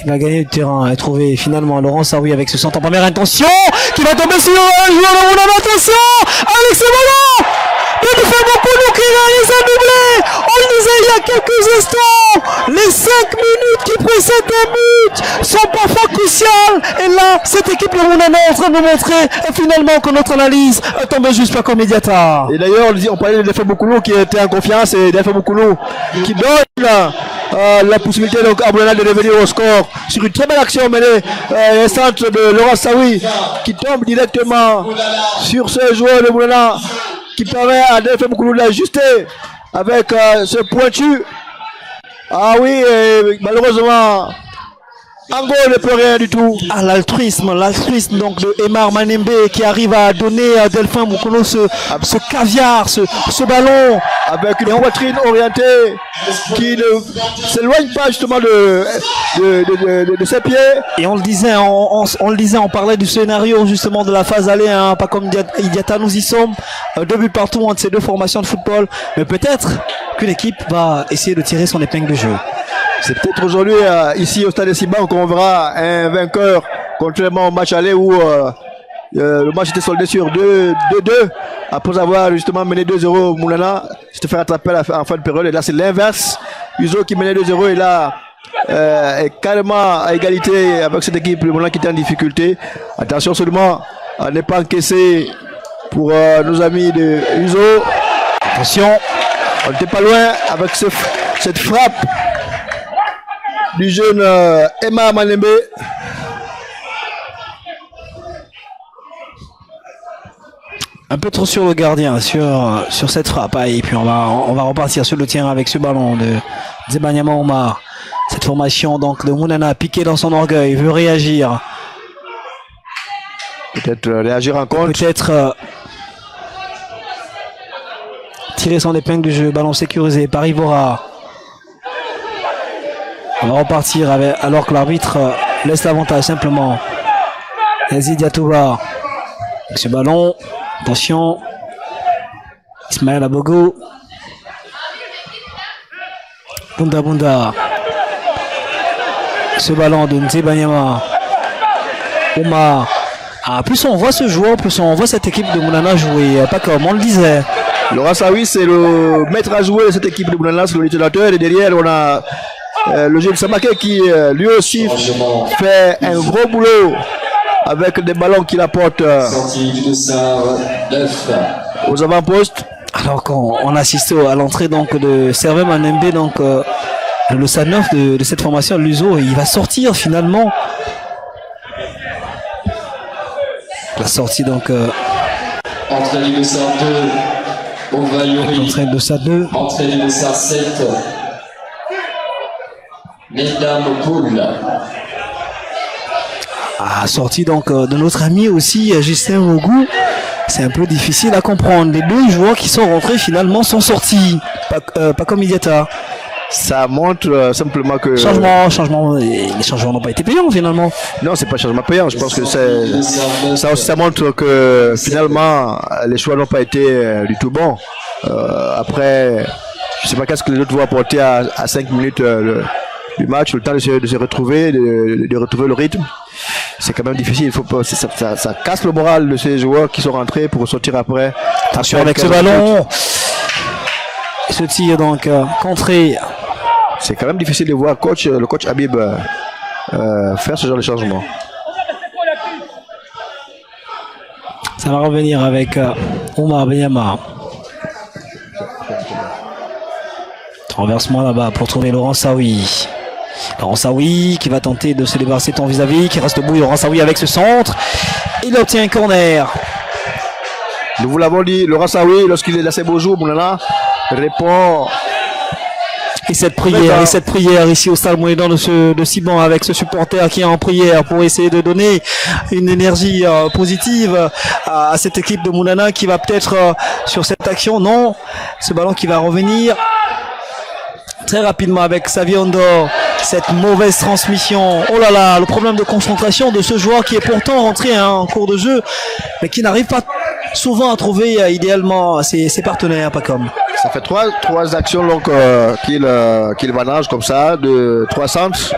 va gagner du terrain et trouver finalement Laurent Saoui avec ce centre en première intention qui va tomber sur un joueur de Mounana. Attention avec ce ballon de faire beaucoup nous qui réalise un doublé. On le disait il y a quelques instants, les 5 minutes qui précèdent le but sont parfois cruciales et là cette équipe de Mounana est en train de nous montrer finalement que notre analyse tombe juste pas comme Mediata. Et d'ailleurs on parlait de Delphin Mokono qui était en confiance et Delphin Mokono qui donne la possibilité donc à Mounana de revenir au score sur une très belle action menée un centre de Laurent Saoui qui tombe directement sur ce joueur de Mounana qui permet à Delphin Mokono d'ajuster avec ce pointu. Ah oui, malheureusement Ango ne peut rien du tout. Ah, l'altruisme donc de Emar Manembe qui arrive à donner à Delphin Mokono ce caviar, ce ballon avec une poitrine orientée qui ne s'éloigne pas justement de ses pieds. Et on le disait, on parlait du scénario justement de la phase aller, hein, pas comme Idiata, nous y sommes, 2 buts partout entre ces deux formations de football, mais peut-être qu'une équipe va essayer de tirer son épingle de jeu. C'est peut-être aujourd'hui, ici au stade de Siban, qu'on verra un vainqueur, contrairement au match aller où le match était soldé sur 2-2, après avoir justement mené 2-0 Moulana, s'était fait rattraper en fin de période, et là c'est l'inverse, Uzo qui menait 2-0 et là est carrément à égalité avec cette équipe, le Moulana qui était en difficulté. Attention seulement à ne pas encaisser pour nos amis de Uzo. Attention, on n'était pas loin avec cette frappe du jeune Emma Manembe. Un peu trop sur le gardien, sur cette frappe. Et puis on va repartir sur le terrain avec ce ballon de Zebanyama Omar. Cette formation donc de Mounana piqué dans son orgueil, veut réagir. Peut-être réagir en contre. Peut-être tirer son épingle du jeu. Ballon sécurisé par Ivora. On va repartir alors que l'arbitre laisse l'avantage simplement. Yazid Yatouba. Avec ce ballon. Attention. Ismaël Abogo. Bunda. Ce ballon de Nzebanyama. Omar. Plus on voit ce joueur, plus on voit cette équipe de Mounana jouer. Pas comme on le disait. Laurent Saoui, c'est le maître à jouer de cette équipe de Mounana, c'est le détonateur. Et derrière, on a le jeune Samake qui lui aussi fait un gros boulot avec des ballons qu'il apporte aux avant-postes. Alors qu'on assiste à l'entrée donc de Servem Manembe, donc le stade 9 de cette formation l'USO, il va sortir finalement. La sortie donc Entrée du dossard 2, Ovaillori. Entrée de dossard 2. Entrée du dossard 7, Mesdames Poul. Sortie donc de notre ami aussi Justin Mogou. C'est un peu difficile à comprendre. Les deux joueurs qui sont rentrés finalement sont sortis. Pas comme Idiata. Ça montre simplement que... Les changements n'ont pas été payants finalement. Non, c'est pas changement payant. Je pense que ça montre que finalement les choix n'ont pas été du tout bons. Après, je sais pas qu'est-ce que les autres vont apporter à 5 minutes du match, le temps de se retrouver, de retrouver le rythme. C'est quand même difficile. Il faut pas, ça casse le moral de ces joueurs qui sont rentrés pour sortir après. Attention avec ce ballon. Ce tir donc contré. C'est quand même difficile de voir le coach Habib faire ce genre de changement. Ça va revenir avec Omar Benyama. Renversement là-bas pour trouver Laurent Saoui. Laurent Saoui qui va tenter de se débarrasser de ton vis-à-vis, qui reste debout. Laurent Saoui avec ce centre. Il obtient un corner. Nous vous l'avons dit, Laurent Saoui, lorsqu'il est là, c'est beau jour, Mounana répond. Et cette prière ici au Stade Moulin de Siban avec ce supporter qui est en prière pour essayer de donner une énergie positive à cette équipe de Moulana qui va peut-être sur cette action. Non, ce ballon qui va revenir très rapidement avec Xavier Ondor. Cette mauvaise transmission. Oh là là, le problème de concentration de ce joueur qui est pourtant rentré en cours de jeu, mais qui n'arrive pas souvent à trouver idéalement ses partenaires, pas comme. Ça fait trois actions donc qu'il manage comme ça, de 3 centres.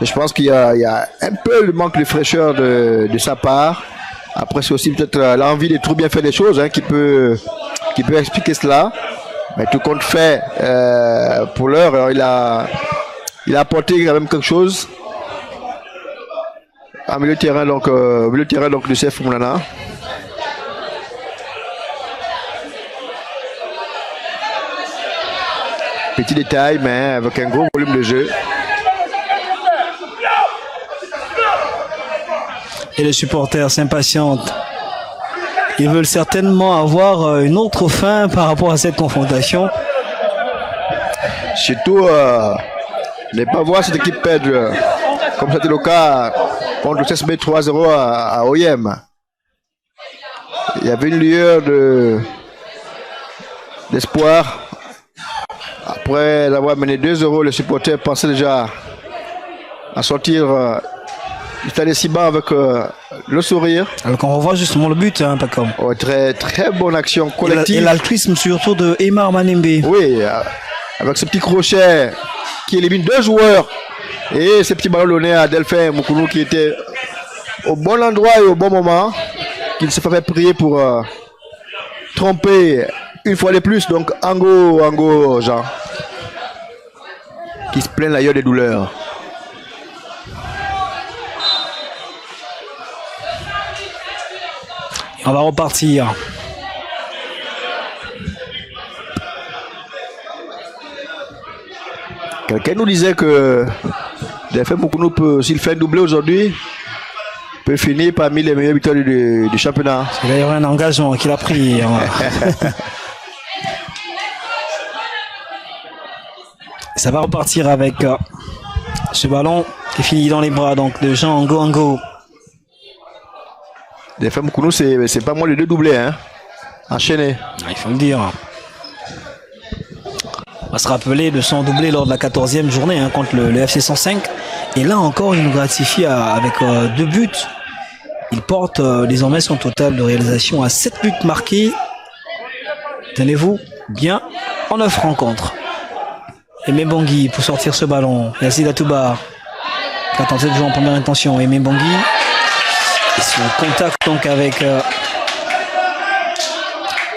Et je pense qu'il y a un peu le manque de fraîcheur de sa part. Après, c'est aussi peut-être l'envie de trop bien faire les choses qui peut expliquer cela. Mais tout compte fait, pour l'heure, il a apporté quand même quelque chose. En milieu de terrain donc de CF Moulana. Petit détail, mais avec un gros volume de jeu. Et les supporters s'impatientent. Ils veulent certainement avoir une autre fin par rapport à cette confrontation. Surtout, ne pas voir cette équipe perdre, comme c'était le cas contre le CSB 3-0 à OIM. Il y avait une lueur d'espoir. Après avoir mené 2-0, les supporters pensaient déjà à sortir du stade Siban avec le sourire. Alors qu'on revoit justement le but, pas comme. Ouais, très très bonne action collective. Et l'altruisme surtout de Emar Manembe. Oui, avec ce petit crochet qui élimine 2 joueurs et ce petit ballon donné à Delphin Mukunu qui était au bon endroit et au bon moment, qui ne s'est pas fait prier pour tromper une fois de plus. Donc Ango Jean qui se plaint d'ailleurs des douleurs. Et on va repartir. Quelqu'un nous disait que Delphin Mukunu peut, s'il fait un doublé aujourd'hui, peut finir parmi les meilleurs buteurs du championnat. C'est d'ailleurs un engagement qu'il a pris. Ça va repartir avec ce ballon qui finit dans les bras donc de Jean Ango. Delphin Mukunu, c'est pas moins les 2 doublés, enchaînés. Il faut le dire. On va se rappeler de son doublé lors de la 14e journée contre le FC 105. Et là encore, il nous gratifie avec 2 buts. Il porte désormais son total de réalisation à 7 buts marqués. Tenez-vous bien en 9 rencontres. Aimé Bangui pour sortir ce ballon. Yacine Atouba qui a tenté de jouer en première intention. Aimé Bangui. Et sur le contact donc avec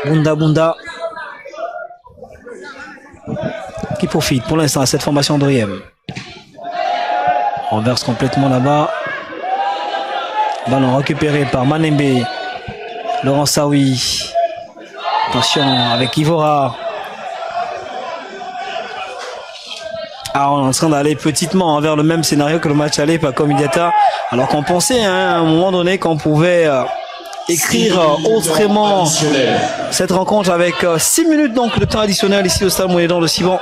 Bunda qui profite pour l'instant à cette formation d'OIM. Renverse complètement là-bas. Ballon récupéré par Manembe. Laurent Saoui. Attention avec Ivora. On est en train d'aller petitement vers le même scénario que le match aller, pas comme Idiata. Alors qu'on pensait à un moment donné qu'on pouvait écrire autrement cette rencontre avec 6 minutes donc de temps additionnel ici au Stade Moulin de Siban.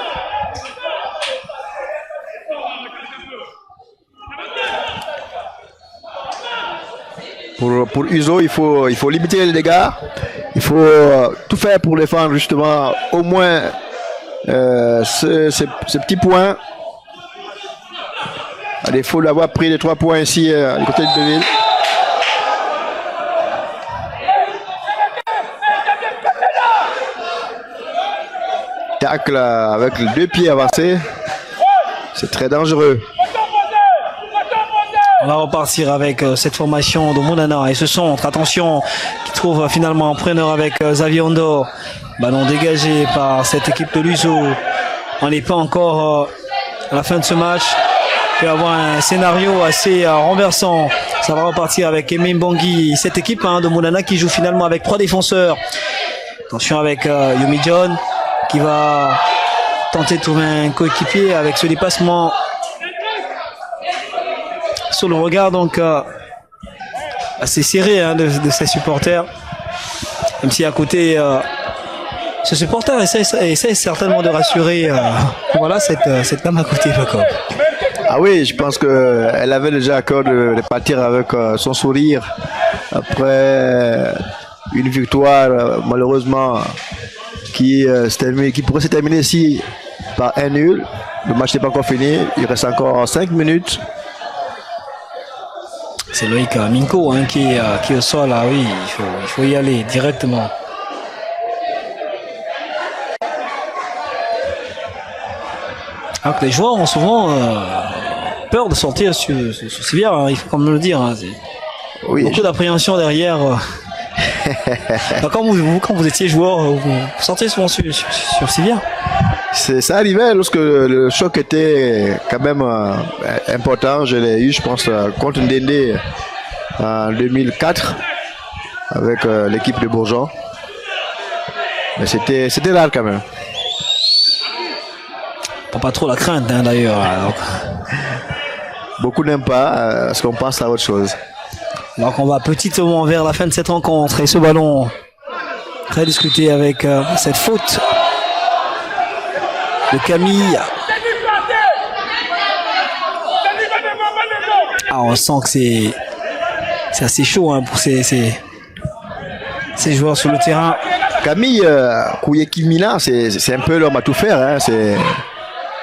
Pour Uzo, il faut limiter les dégâts. Il faut tout faire pour défendre justement au moins ce petit point, à défaut d'avoir pris les 3 points ici du côté de Deville. Tacle avec les 2 pieds avancés, c'est très dangereux. On va repartir avec cette formation de Mounana et ce centre, attention, qui trouve finalement un preneur avec Xavier Ondo. Ballon dégagé par cette équipe de Luso. On n'est pas encore à la fin de ce match. Il peut y avoir un scénario assez renversant. Ça va repartir avec Emim Bangui, cette équipe de Mounana qui joue finalement avec 3 défenseurs. Attention avec Yomi John qui va tenter de trouver un coéquipier avec ce dépassement sur le regard donc assez serré de ses supporters, même si à côté ce supporter essaie certainement de rassurer voilà cette dame à côté, Jacob. Ah oui, je pense qu'elle avait déjà à cœur de partir avec son sourire après une victoire malheureusement qui pourrait se terminer ici par un nul. Le match n'est pas encore fini, il reste encore 5 minutes. C'est Loïc Minko qui est au sol, là, oui, il faut y aller directement. Alors que les joueurs ont souvent peur de sortir sur civière, il faut quand même le dire. Oui. Beaucoup d'appréhension derrière. Quand vous étiez joueur, vous sortez souvent sur civière. Ça arrivait lorsque le choc était quand même important. Je l'ai eu, je pense, contre Ndende en 2004 avec l'équipe de Bourgeon. Mais c'était là quand même. Pas trop la crainte d'ailleurs. Beaucoup n'aiment pas parce qu'on pense à autre chose. Donc on va petitement vers la fin de cette rencontre et ce ballon très discuté avec cette faute de Camille. Ah, on sent que c'est assez chaud pour ces joueurs sur le terrain. Camille Kouyekimina, c'est un peu l'homme à tout faire.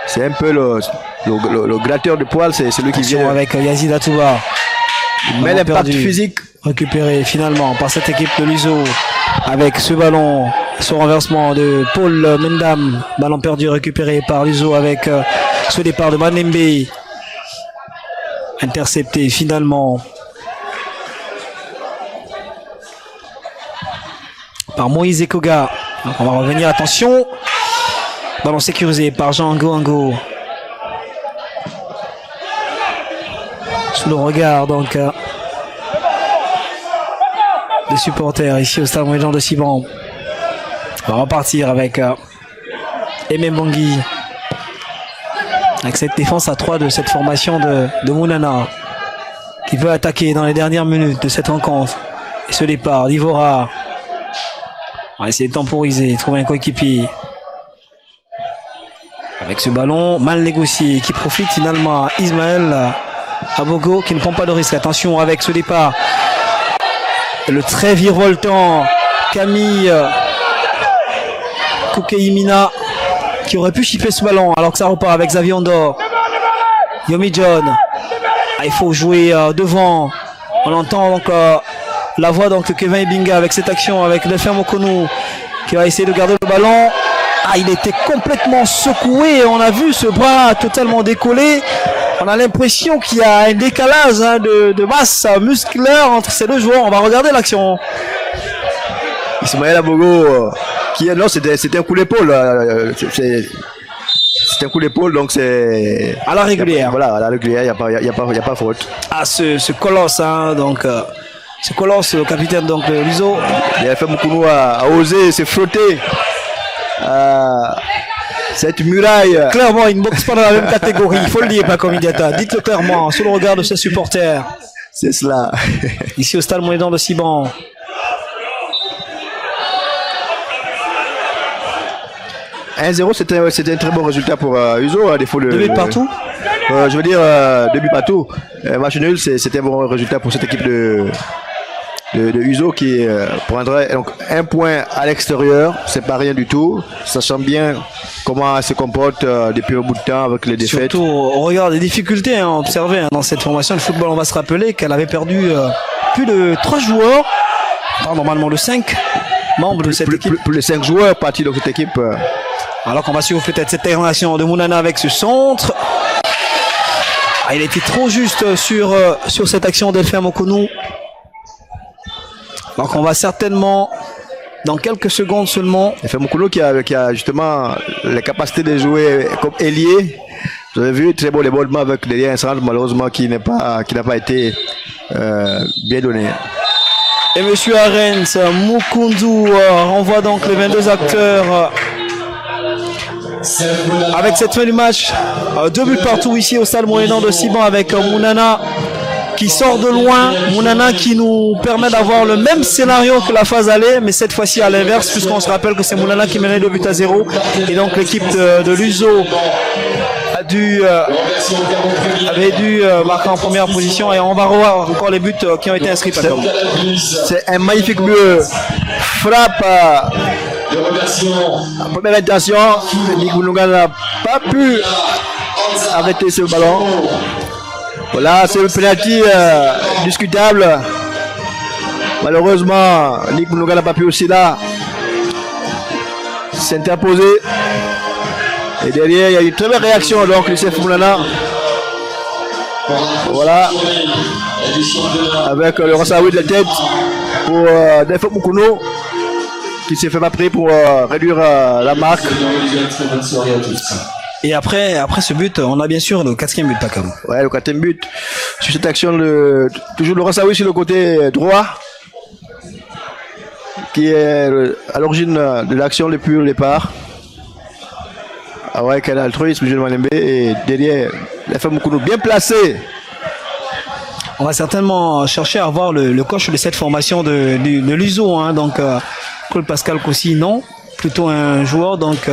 C'est un peu le gratteur de poils, c'est celui qui vient avec Yazid Atouba. Mais l'impact physique récupéré finalement par cette équipe de Luso avec ce ballon, ce renversement de Paul Mendam, ballon perdu récupéré par Luso avec ce départ de Manembe, intercepté finalement par Moïse Ekoga. Donc on va revenir, attention, ballon sécurisé par Jean Ango. Sous le regard donc des supporters ici au stade Moïdan de Siban. On va repartir avec Emem Bangui avec cette défense à 3 de cette formation de Mounana qui veut attaquer dans les dernières minutes de cette rencontre. Et ce départ d'Ivora, on va essayer de temporiser, trouver un coéquipier avec ce ballon mal négocié qui profite finalement à Ismaël Abogo qui ne prend pas de risque. Attention avec ce départ, le très virevoltant Camille Kokeimina qui aurait pu chipper ce ballon alors que ça repart avec Xavier Ondor. Yomi John, il faut jouer devant. On entend donc la voix donc de Kevin Ebinga avec cette action avec Lefer Mokonu qui va essayer de garder le ballon. Il était complètement secoué, on a vu ce bras totalement décollé. On a l'impression qu'il y a un décalage de masse musculaire entre ces deux joueurs. On va regarder l'action. Ismaël Abogo, c'était un coup d'épaule. C'est un coup d'épaule, donc c'est à la régulière. Voilà, à la régulière, il n'y a pas faute. Ce colosse, donc ce colosse, le capitaine donc de Luso. Il a fait beaucoup à oser se frotter. Cette muraille. Clairement, il ne boxe pas dans la même catégorie. Il faut le dire, Paco Midiata. Dites-le clairement, sous le regard de ses supporters. C'est cela. Ici au stade Moïdan de Siban. « 1-0, c'était un très bon résultat pour Uzo, à défaut de... 2 buts partout je veux dire, 2 buts partout. Match nul, c'était un bon résultat pour cette équipe de de Uzo qui prendrait donc un point à l'extérieur, c'est pas rien du tout, sachant bien comment elle se comporte depuis un bout de temps avec les défaites. Surtout au regard des difficultés observées dans cette formation de football, on va se rappeler qu'elle avait perdu plus de 3 joueurs, normalement de 5 membres de cette équipe. Plus de 5 joueurs partis de cette équipe. Alors qu'on va suivre peut-être cette intégration de Mounana avec ce centre. Il était trop juste sur cette action d'Elfer Mokonu. Donc on va certainement, dans quelques secondes seulement... Elfer Mokonu qui a justement la capacité de jouer comme ailier. Vous avez vu, très beau débordement avec derrière un centre, malheureusement qui n'a pas été bien donné. Et monsieur Arens Mukundu renvoie donc les 22 acteurs avec cette fin du match. 2 buts partout ici au stade moyennant de Siban avec Mounana qui sort de loin. Mounana qui nous permet d'avoir le même scénario que la phase aller, mais cette fois-ci à l'inverse, puisqu'on se rappelle que c'est Mounana qui menait 2 buts à 0. Et donc l'équipe de l'USO avait dû marquer en première position, et on va revoir encore les buts qui ont été inscrits. C'est un magnifique but. Frappe en première intention. Nick Bounouga n'a pas pu arrêter ce ballon. Voilà, c'est le penalty discutable. Malheureusement, Nick Bounouga n'a pas pu aussi là s'interposer. Et derrière, il y a une très belle réaction donc Youssef Mounana. Voilà. Avec le Rassaoui de la tête pour Defo Moukono qui s'est fait m'appeler pour réduire la marque. Et après ce but, on a bien sûr le 4e but, Pacam. Ouais, le 4e but. Sur cette action, toujours le Rassaoui sur le côté droit, qui est à l'origine de l'action depuis le départ. Ah ouais, quel altruisme, Jules Malembe. Et derrière, la femme Moukono bien placée. On va certainement chercher à voir le coach de cette formation de l'USO. Donc, Claude Pascal Kossi, non. Plutôt un joueur. Donc,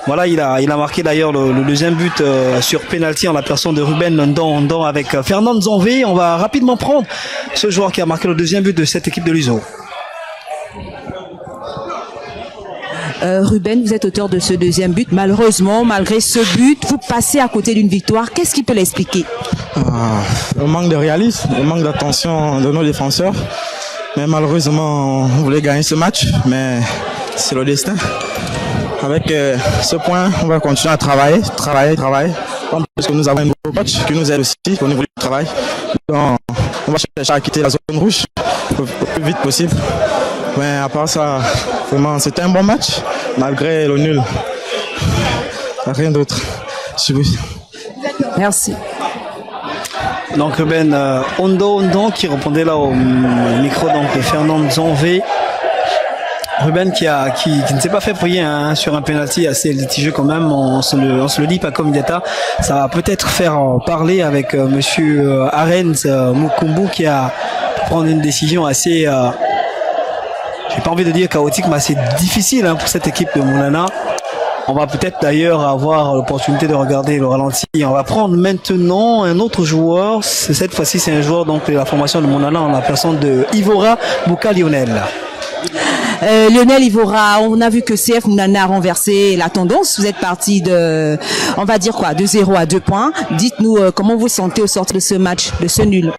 voilà, il a marqué d'ailleurs le 2e but sur penalty en la personne de Ruben Ndon avec Fernand Zanvé. On va rapidement prendre ce joueur qui a marqué le 2e but de cette équipe de l'USO. Ruben, vous êtes auteur de ce 2e but. Malheureusement, malgré ce but, vous passez à côté d'une victoire. Qu'est-ce qui peut l'expliquer? Le manque de réalisme, le manque d'attention de nos défenseurs. Mais malheureusement, on voulait gagner ce match, mais c'est le destin. Avec ce point, on va continuer à travailler. Parce que nous avons un nouveau coach qui nous aide aussi au niveau du travail. Donc, on va chercher à quitter la zone rouge le plus vite possible. Mais à part ça, vraiment, c'était un bon match, malgré le nul. Rien d'autre. Merci. Donc Ruben Ndon qui répondait là au micro donc de Fernand Zanvé. Ruben qui ne s'est pas fait prier sur un penalty assez litigieux quand même, on se le dit pas comme Diata. Ça va peut-être faire parler avec monsieur Arens Mukumbu qui a prendre une décision assez j'ai pas envie de dire chaotique, mais assez difficile pour cette équipe de Mounana. On va peut-être d'ailleurs avoir l'opportunité de regarder le ralenti. On va prendre maintenant un autre joueur. Cette fois-ci, c'est un joueur donc de la formation de Mounana en la personne de Ivora Bouka Lionel. Lionel Ivora, on a vu que CF Mounana a renversé la tendance. Vous êtes parti de 0 à 2 points. Dites-nous comment vous sentez au sortir de ce match, de ce nul.